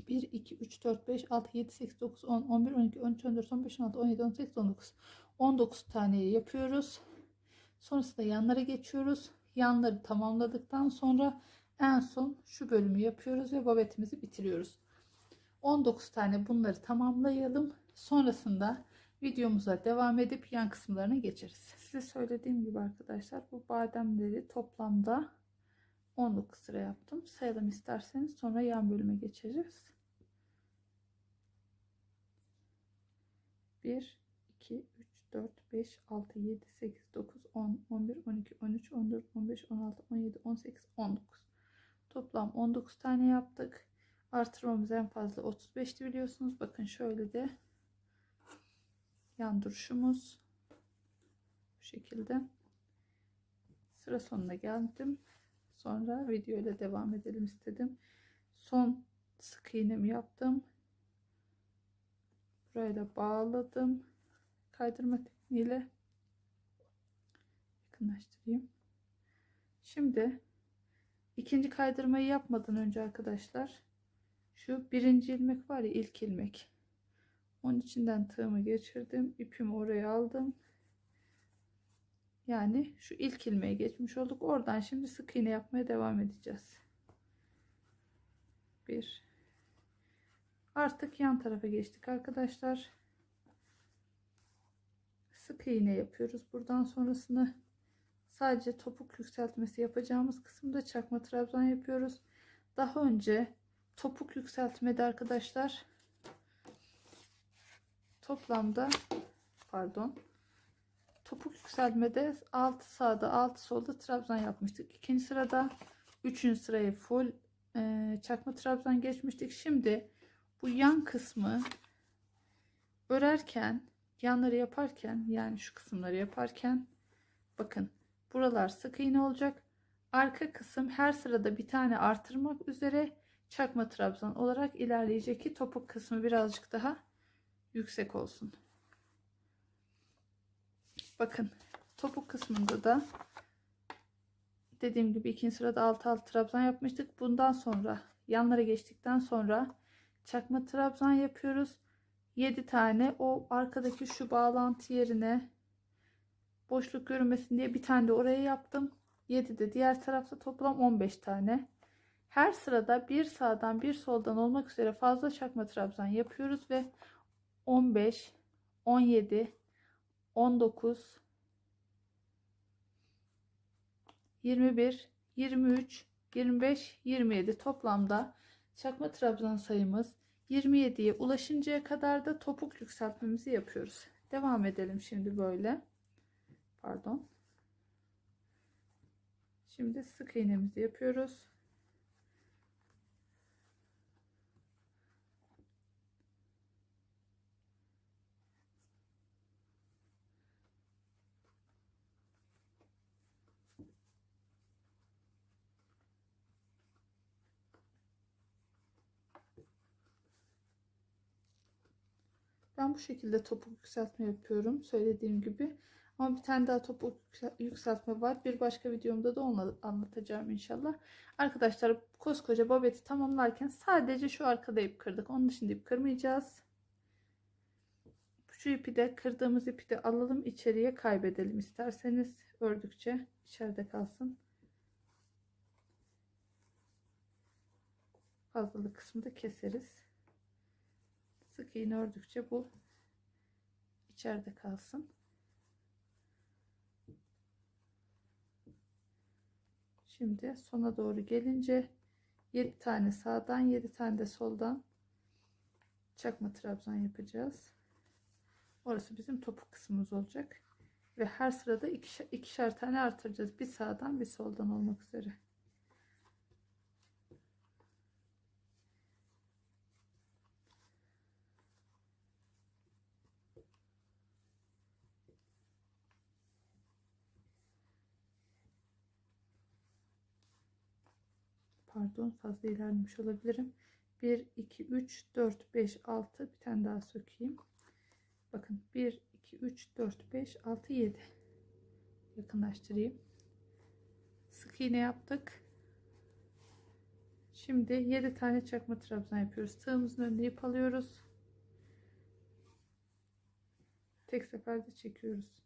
1, 2, 3, 4, 5, 6, 7, 8, 9, 10, 11, 12, 13, 14, 15, 16, 17, 18, 19. 19 taneyi yapıyoruz. Sonrasında yanlara geçiyoruz. Yanları tamamladıktan sonra en son şu bölümü yapıyoruz ve babetimizi bitiriyoruz. 19 tane bunları tamamlayalım. Sonrasında videomuza devam edip yan kısımlarına geçeriz. Size söylediğim gibi arkadaşlar, bu bademleri toplamda 19 sıra yaptım. Sayalım isterseniz, sonra yan bölüme geçeriz. 1, 2, 3, 4, 5, 6, 7, 8, 9, 10, 11, 12, 13, 14, 15, 16, 17, 18, 19. Toplam 19 tane yaptık. Artırmamız en fazla 35'ti biliyorsunuz. Bakın şöyle de yan duruşumuz bu şekilde. Sıra sonuna geldim. Sonra video ile devam edelim istedim. Son sık iğnemi yaptım. Buraya da bağladım. Kaydırma tekniğiyle yakınlaştırayım. Şimdi ikinci kaydırmayı yapmadan önce arkadaşlar, şu birinci ilmek var ya, ilk ilmek, onun içinden tığımı geçirdim, ipimi oraya aldım. Yani şu ilk ilmeğe geçmiş olduk. Oradan şimdi sık iğne yapmaya devam edeceğiz. Bir, artık yan tarafa geçtik arkadaşlar. Sık iğne yapıyoruz. Buradan sonrasını sadece topuk yükseltmesi yapacağımız kısımda çakma trabzan yapıyoruz. Daha önce topuk yükseltmede arkadaşlar toplamda, pardon, topuk yükseltmede 6 sağda 6 solda trabzan yapmıştık. İkinci sırada 3. sırayı full çakma trabzan geçmiştik. Şimdi bu yan kısmı örerken, yanları yaparken, yani şu kısımları yaparken, bakın buralar sık iğne olacak. Arka kısım her sırada bir tane artırmak üzere çakma trabzan olarak ilerleyecek ki topuk kısmı birazcık daha yüksek olsun. Bakın topuk kısmında da dediğim gibi ikinci sırada 6 trabzan yapmıştık. Bundan sonra yanlara geçtikten sonra çakma trabzan yapıyoruz. 7 tane o arkadaki şu bağlantı yerine boşluk görünmesin diye bir tane de oraya yaptım. 7 de diğer tarafta, toplam 15 tane. Her sırada bir sağdan bir soldan olmak üzere fazla çakma trabzan yapıyoruz ve 15, 17, 19, 21, 23, 25, 27 toplamda çakma trabzan sayımız 27'ye ulaşıncaya kadar da topuk yükseltmemizi yapıyoruz. Devam edelim şimdi böyle. Pardon. Şimdi sık iğnemizi yapıyoruz. Ben bu şekilde topuk yükseltme yapıyorum, söylediğim gibi. Ama bir tane daha topuk yükseltme var. Bir başka videomda da onu anlatacağım inşallah. Arkadaşlar, koskoca babeti tamamlarken sadece şu arkada ip kırdık. Onun dışında ip kırmayacağız. Şu ipi de, kırdığımız ipi de alalım, içeriye kaybedelim isterseniz. Ördükçe içeride kalsın. Fazlalık kısmı da keseriz. Sık iğne ördükçe bu içeride kalsın. Şimdi sona doğru gelince 7 tane sağdan 7 tane de soldan çakma trabzan yapacağız. Orası bizim topuk kısmımız olacak. Ve her sırada ikişer tane artıracağız. Bir sağdan bir soldan olmak üzere. Pardon, fazla ilerlemiş olabilirim. 1 2 3 4 5 6, bir tane daha sökeyim. Bakın 1 2 3 4 5 6 7. Yakınlaştırayım. Sık iğne yaptık. Şimdi 7 tane çakma trabzan yapıyoruz. Tığımızın önüne ip alıyoruz. Tek seferde çekiyoruz.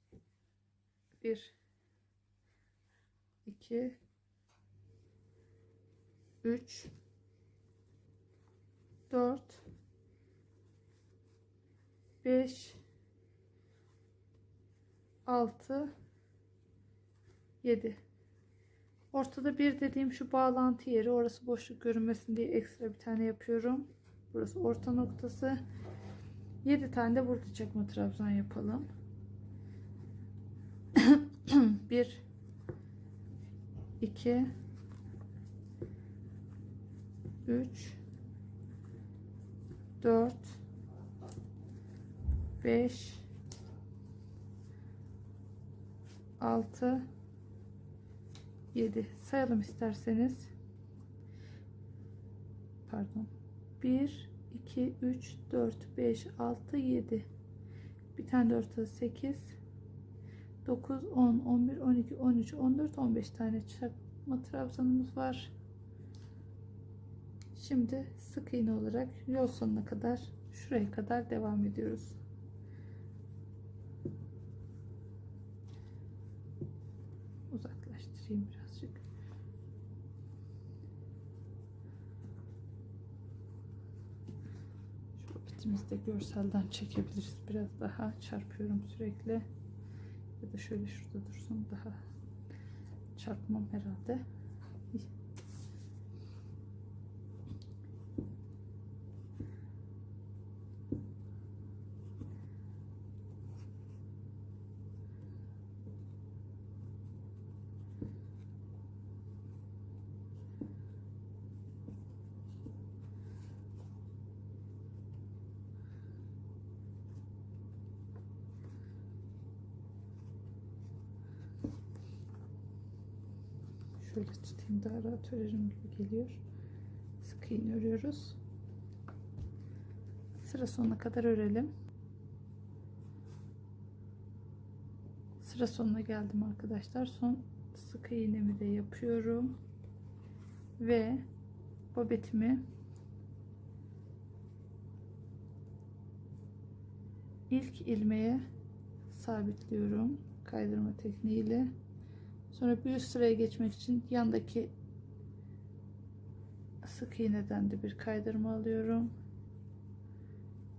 1 2 3 4 5 6 7. Ortada bir dediğim şu bağlantı yeri, orası boşluk görünmesin diye ekstra bir tane yapıyorum. Burası orta noktası. 7 tane de burada çakma trabzan yapalım. 1 2 3 4 5 6 7. Sayalım isterseniz. Pardon. 1 2 3 4 5 6 7. Bir tane de ortada 8 9 10 11 12 13 14 15 tane çakma trabzanımız var. Şimdi sık iğne olarak yol sonuna kadar, şuraya kadar devam ediyoruz. Uzaklaştırayım birazcık. Şu bitimizi de görselden çekebiliriz. Biraz daha çarpıyorum sürekli. Ya da şöyle şurada dursun, daha çarpmam herhalde. Şöyle tutayım, daha rahat örerim gibi geliyor. Sık iğne örüyoruz. Sıra sonuna kadar örelim. Sıra sonuna geldim arkadaşlar. Son sık iğnemi de yapıyorum. Ve babetimi ilk ilmeğe sabitliyorum. Kaydırma tekniğiyle. Sonra bir üst sıraya geçmek için yandaki sık iğneden de bir kaydırma alıyorum.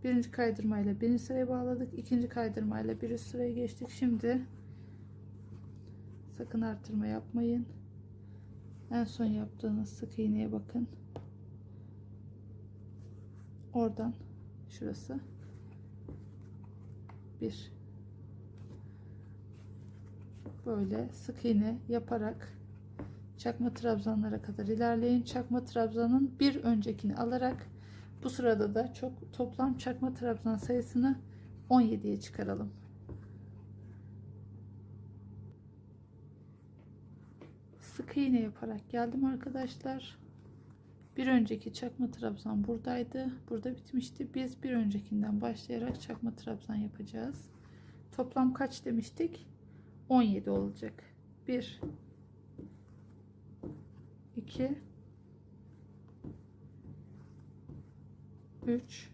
Birinci kaydırmayla birinci sıraya bağladık. İkinci kaydırmayla bir üst sıraya geçtik. Şimdi sakın artırma yapmayın. En son yaptığınız sık iğneye bakın. Oradan şurası bir, böyle sık iğne yaparak çakma trabzanlara kadar ilerleyin. Çakma trabzanın bir öncekini alarak bu sırada da toplam çakma trabzan sayısını 17'ye çıkaralım. Sık iğne yaparak geldim arkadaşlar. Bir önceki çakma trabzan buradaydı. Burada bitmişti. Biz bir öncekinden başlayarak çakma trabzan yapacağız. Toplam kaç demiştik? 17 olacak. 1 2 3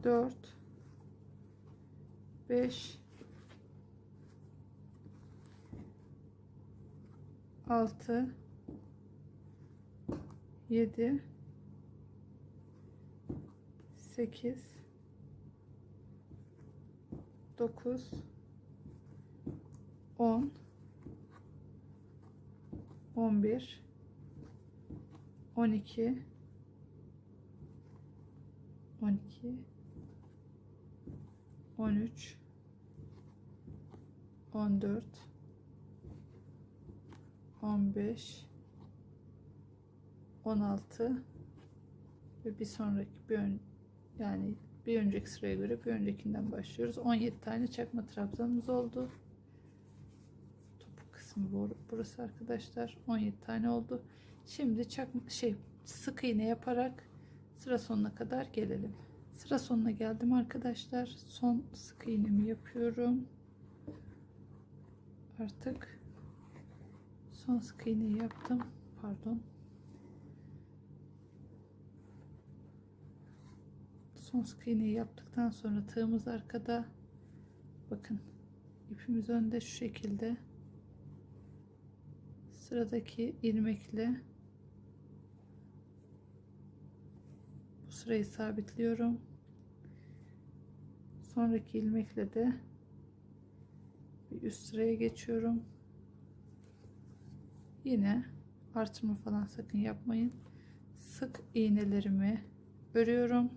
4 5 6 7 8 9 10 11 12 13 14 15 16 ve bir sonraki yani bir önceki sıraya göre bir öncekinden başlıyoruz. 17 tane çakma trabzanımız oldu. Topuk kısmı kısmı burası arkadaşlar. 17 tane oldu. Şimdi sık iğne yaparak sıra sonuna kadar gelelim. Sıra sonuna geldim arkadaşlar. Son sık iğnemi yapıyorum. Artık son sık iğneyi yaptım. Pardon. Son sık iğneyi yaptıktan sonra tığımız arkada. Bakın, ipimiz önde şu şekilde. Sıradaki ilmekle bu sırayı sabitliyorum. Sonraki ilmekle de bir üst sıraya geçiyorum. Yine artırma falan sakın yapmayın. Sık iğnelerimi örüyorum.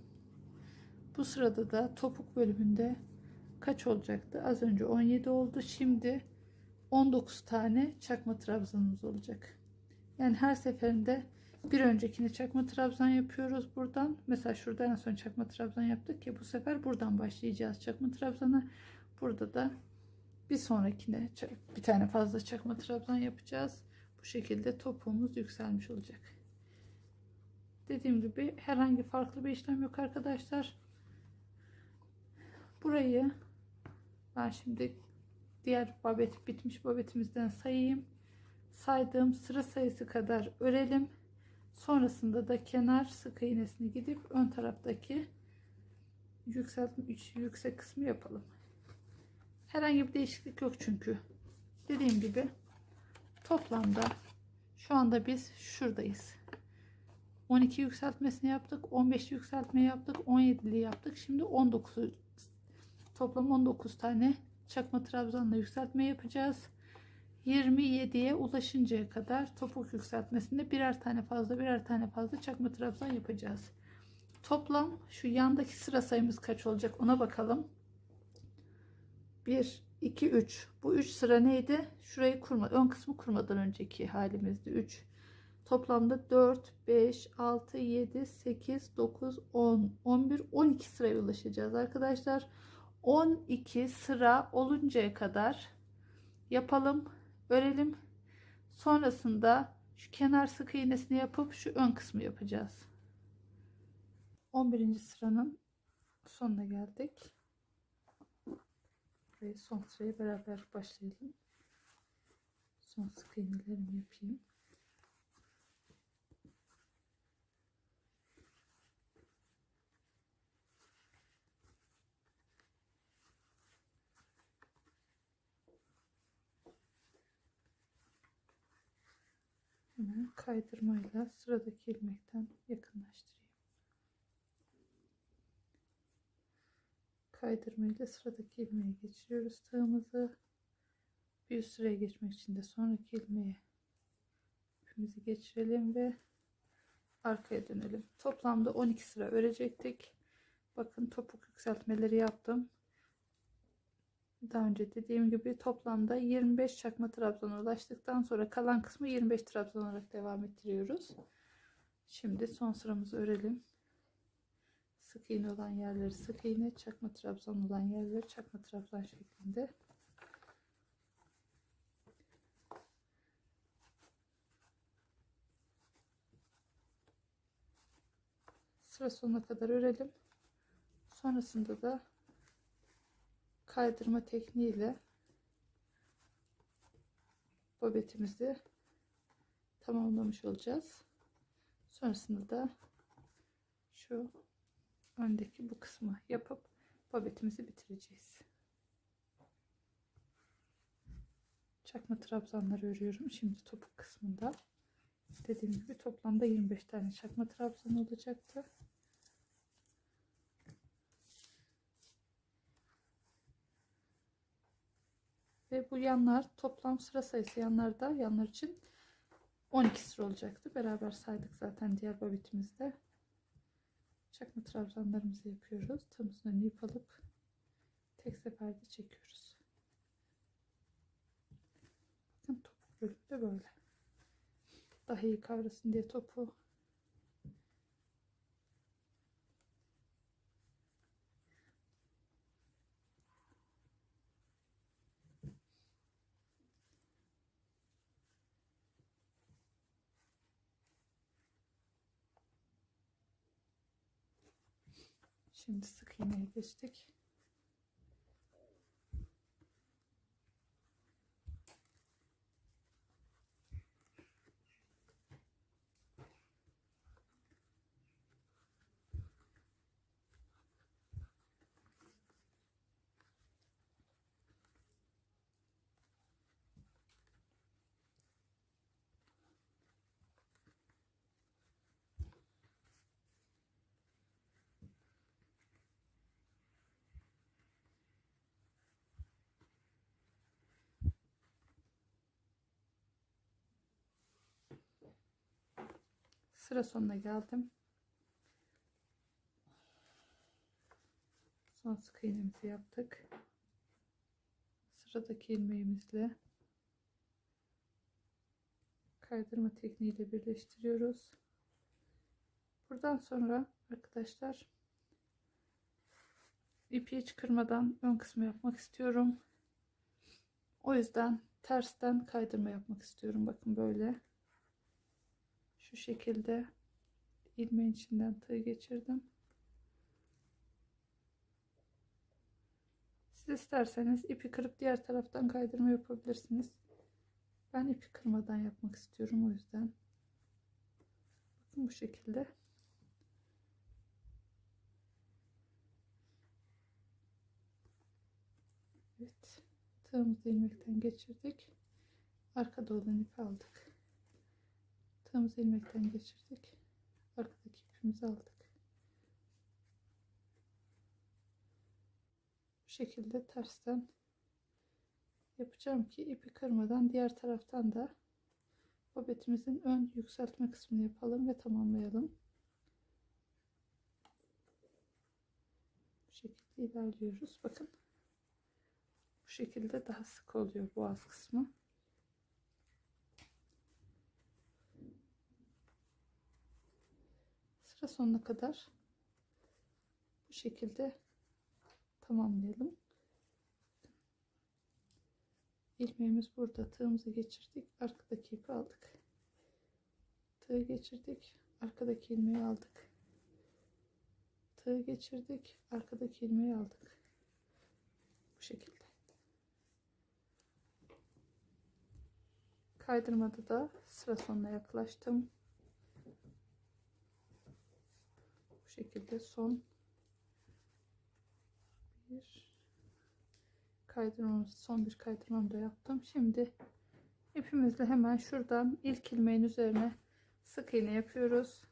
Bu sırada da topuk bölümünde kaç olacaktı? Az önce 17 oldu. Şimdi 19 tane çakma trabzanımız olacak. Yani her seferinde bir öncekine çakma trabzan yapıyoruz buradan. Mesela şurada en son çakma trabzan yaptık ki bu sefer buradan başlayacağız çakma trabzana. Burada da bir sonrakine bir tane fazla çakma trabzan yapacağız. Bu şekilde topuğumuz yükselmiş olacak. Dediğim gibi herhangi farklı bir işlem yok arkadaşlar. Burayı ben şimdi diğer bitmiş babetimizden sayayım. Saydığım sıra sayısı kadar örelim. Sonrasında da kenar sık iğnesini gidip ön taraftaki yüksek kısmı yapalım. Herhangi bir değişiklik yok çünkü. Dediğim gibi toplamda şu anda biz şuradayız. 12 yükseltmesini yaptık. 15 yükseltme yaptık. 17'li yaptık. Şimdi 19, toplam 19 tane çakma trabzanla yükseltme yapacağız. 27'ye ulaşıncaya kadar topuk yükseltmesinde birer tane fazla çakma trabzan yapacağız. Toplam şu yandaki sıra sayımız kaç olacak ona bakalım. 1 2 3. Bu 3 sıra neydi? Şurayı ön kısmı kurmadan önceki halimizdi. 3. Toplamda 4 5 6 7 8 9 10 11 12 sıraya ulaşacağız arkadaşlar. 12 sıra oluncaya kadar yapalım, örelim. Sonrasında şu kenar sık iğnesini yapıp şu ön kısmı yapacağız. 11. sıranın sonuna geldik. Burayı son sıraya beraber başlayalım. Son sık iğnelerimi yapayım. Hemen kaydırmayla sıradaki ilmekten yakınlaştırayım. Kaydırmayla sıradaki ilmeğe geçiriyoruz tığımızı. Bir üst sıraya geçmek için de sonraki ilmeğe ipimizi geçirelim ve arkaya dönelim. Toplamda 12 sıra örecektik. Bakın topuk yükseltmeleri yaptım. Daha önce dediğim gibi toplamda 25 çakma trabzana ulaştıktan sonra kalan kısmı 25 trabzan olarak devam ettiriyoruz. Şimdi son sıramızı örelim. Sık iğne olan yerleri sık iğne, çakma trabzan olan yerleri çakma trabzan şeklinde. Sıra sonuna kadar örelim. Sonrasında da kaydırma tekniğiyle babetimizi tamamlamış olacağız. Sonrasında da şu öndeki bu kısmı yapıp babetimizi bitireceğiz. Çakma trabzanları örüyorum. Şimdi topuk kısmında dediğim gibi toplamda 25 tane çakma trabzan olacaktı. Ve bu yanlar toplam sıra sayısı yanlar için 12 sıra olacaktı. Beraber saydık zaten diğer babetimizde. Çakma trabzanlarımızı yapıyoruz. Tığımızın önüne ip alıp tek seferde çekiyoruz. Bakın topuk bölümü de böyle. Daha iyi kavrasın diye topuğu Şimdi sık iğneye geçtik. Sıra sonuna geldim. Son sık iğnemizi yaptık. Sıradaki ilmeğimizle kaydırma tekniğiyle birleştiriyoruz. Buradan sonra arkadaşlar ipi hiç kırmadan ön kısmı yapmak istiyorum. O yüzden tersten kaydırma yapmak istiyorum. Bakın böyle. Şu şekilde ilmeğin içinden tığ geçirdim. Siz isterseniz ipi kırıp diğer taraftan kaydırma yapabilirsiniz. Ben ipi kırmadan yapmak istiyorum, o yüzden. Bakın bu şekilde. Evet. Tığımızı ilmekten geçirdik. Arkada olan ipi aldık. Tığımızı ilmekten geçirdik. Arkadaki ipimizi aldık. Bu şekilde tersten yapacağım ki ipi kırmadan diğer taraftan da bobetimizin ön yükseltme kısmını yapalım ve tamamlayalım. Bu şekilde ilerliyoruz. Bakın. Bu şekilde daha sık oluyor boğaz kısmı. Sıra sonuna kadar bu şekilde tamamlayalım. İlmeğimiz burada. Tığımızı geçirdik. Arkadaki ipi aldık. Tığı geçirdik. Arkadaki ilmeği aldık. Tığı geçirdik. Arkadaki ilmeği aldık. Bu şekilde. Kaydırmada da sıra sonuna yaklaştım. Bu şekilde son bir kaydırmamız, son bir kaydırmamı da yaptım. Şimdi ipimizle hemen şuradan ilk ilmeğin üzerine sık iğne yapıyoruz.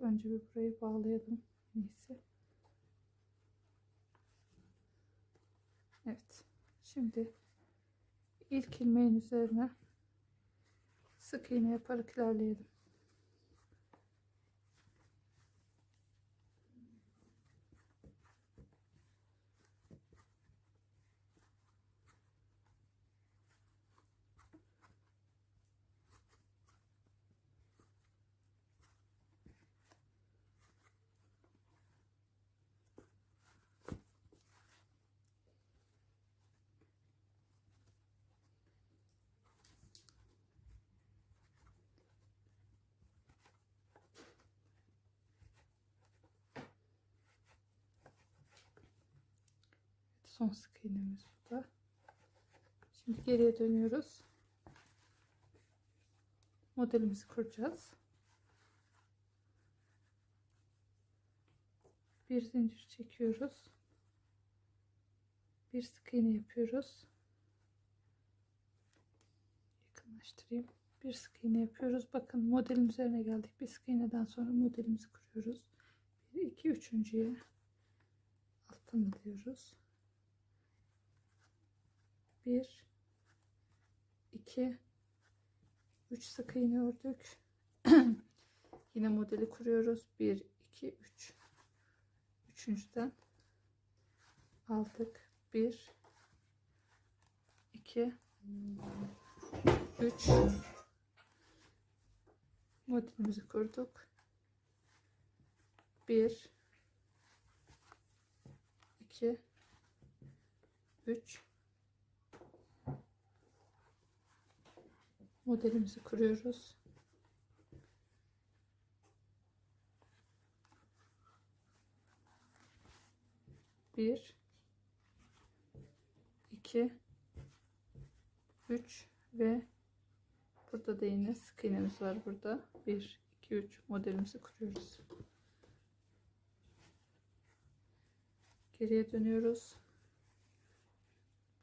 Önce bir burayı bağlayalım. Neyse. Evet. Şimdi ilk ilmeğin üzerine sık iğne yaparak ilerleyelim. Son sık iğnemiz burada. Şimdi geriye dönüyoruz. Modelimizi kuracağız. Bir zincir çekiyoruz. Bir sık iğne yapıyoruz. Yakınlaştırayım. Bir sık iğne yapıyoruz. Bakın modelin üzerine geldik. Bir sık iğneden sonra modelimizi kuruyoruz. 1 2 üçüncüye alttan alıyoruz. 1 2 3 sık iğne ördük. Yine modeli kuruyoruz. 1 2 3. Üçüncüden aldık. 1 2 3 modelimizi kurduk. 1 2 3 modelimizi kuruyoruz. 1 2 3 ve burada da yine sık iğnemiz var. Burada 1 2 3 modelimizi kuruyoruz. Geriye dönüyoruz.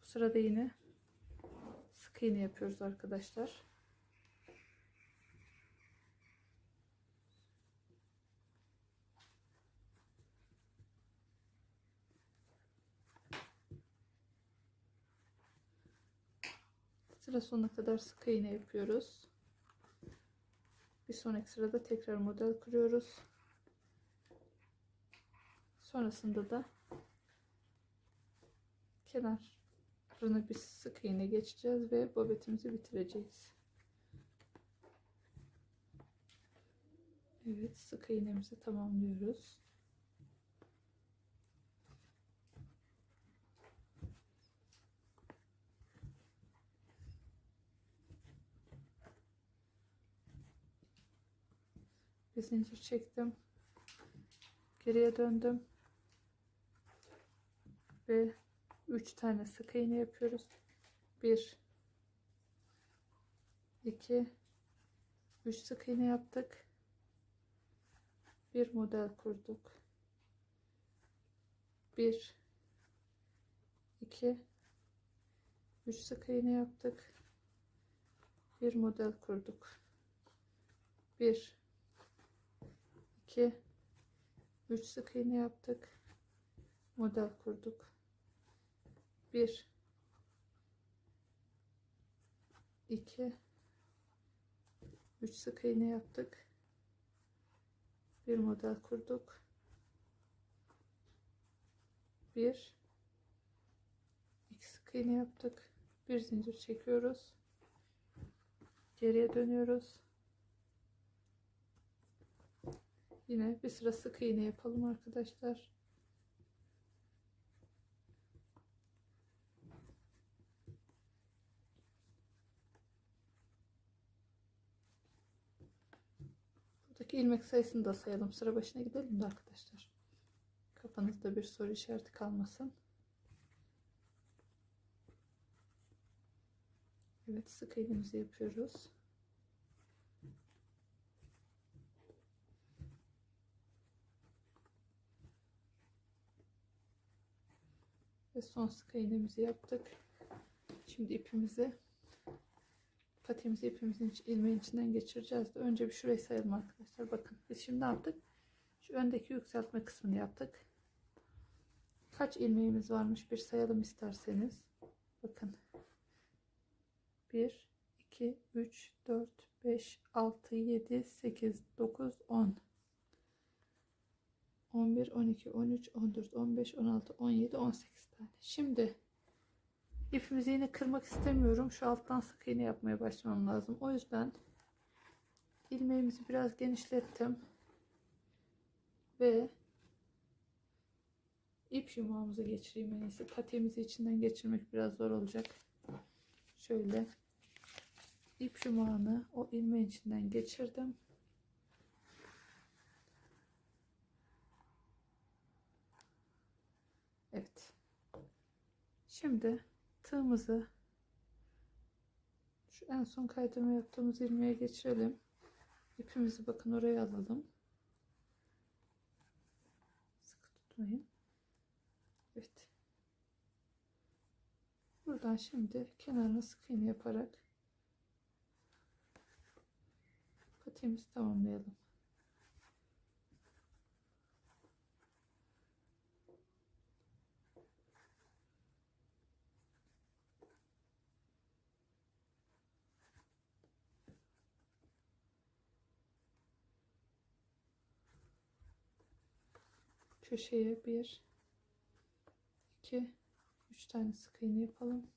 Bu sırada yine sık iğne yapıyoruz arkadaşlar. Sıra sonuna kadar sık iğne yapıyoruz. Bir sonraki sırada tekrar model kuruyoruz. Sonrasında da kenarına bir sık iğne geçeceğiz ve bobetimizi bitireceğiz. Evet, sık iğnemizi tamamlıyoruz. Bir zincir çektim. Geriye döndüm. Ve 3 tane sık iğne yapıyoruz. 1 2 3 sık iğne yaptık. Bir model kurduk. 1 2 3 sık iğne yaptık. Bir model kurduk. 1 2 3 sık iğne yaptık. Model kurduk. 1 2 3 sık iğne yaptık. Bir model kurduk. 1 2 sık iğne yaptık. Bir zincir çekiyoruz. Geriye dönüyoruz. Yine bir sıra sık iğne yapalım arkadaşlar. Buradaki ilmek sayısını da sayalım. Sıra başına gidelim de arkadaşlar. Kafanızda bir soru işareti kalmasın. Evet, sık iğnemizi yapıyoruz. Ve son sık iğnemizi yaptık. Şimdi ipimizi, patiğimizi ipimizin ilmeğin içinden geçireceğiz de önce bir şurayı sayalım arkadaşlar. Bakın biz şimdi ne yaptık? Şu öndeki yükseltme kısmını yaptık. Kaç ilmeğimiz varmış bir sayalım isterseniz. Bakın. 1 2 3 4 5 6 7 8 9 10 11 12 13 14 15 16 17 18 tane. Şimdi ipimizi yine kırmak istemiyorum. Şu alttan sık iğne yapmaya başlamam lazım. O yüzden ilmeğimizi biraz genişlettim ve ip yumağımızı geçireyim en iyisi. Patiğimizi içinden geçirmek biraz zor olacak. Şöyle ip yumağını o ilmeğin içinden geçirdim. Evet. Şimdi tığımızı şu en son kaydırma yaptığımız ilmeğe geçirelim. İpimizi bakın oraya alalım. Sıkı tutmayın. Evet. Buradan şimdi kenarına sık iğne yaparak patiğimizi tamamlayalım. Köşeye 1 2 3 tane sık iğne yapalım.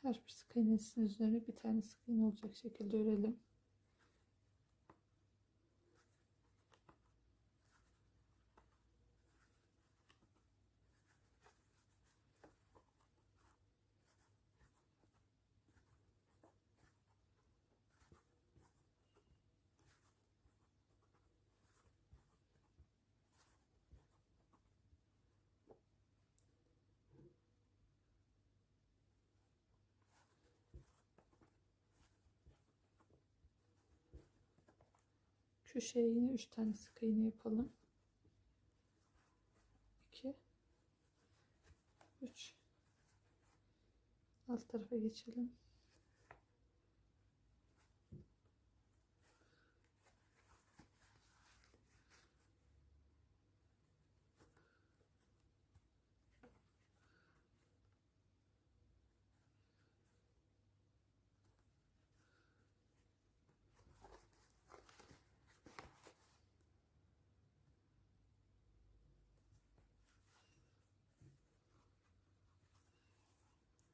Her bir sık iğnesinin üzerine bir tane sık iğne olacak şekilde örelim. Köşeye yine 3 tane sık iğne yapalım. 2 3 alt tarafa geçelim.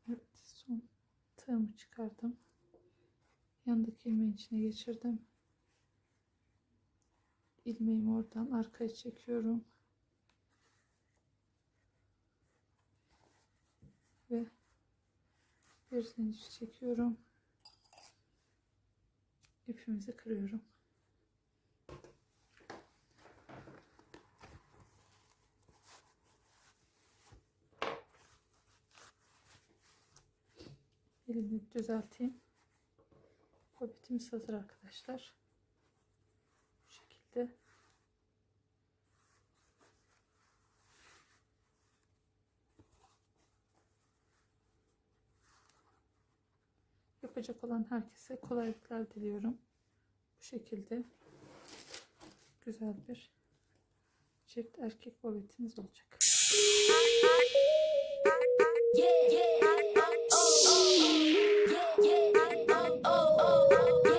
Evet, son tığımı çıkardım. Yandaki ilmeğin içine geçirdim. İlmeğimi oradan arkaya çekiyorum. Ve bir zincir çekiyorum. İpimizi kırıyorum. Elimi düzelteyim. Bobetimiz hazır arkadaşlar. Bu şekilde. Yapacak olan herkese kolaylıklar diliyorum. Bu şekilde güzel bir çift erkek bobetiniz olacak. Yeah, yeah, oh, oh, yeah, yeah, oh, oh, oh, yeah.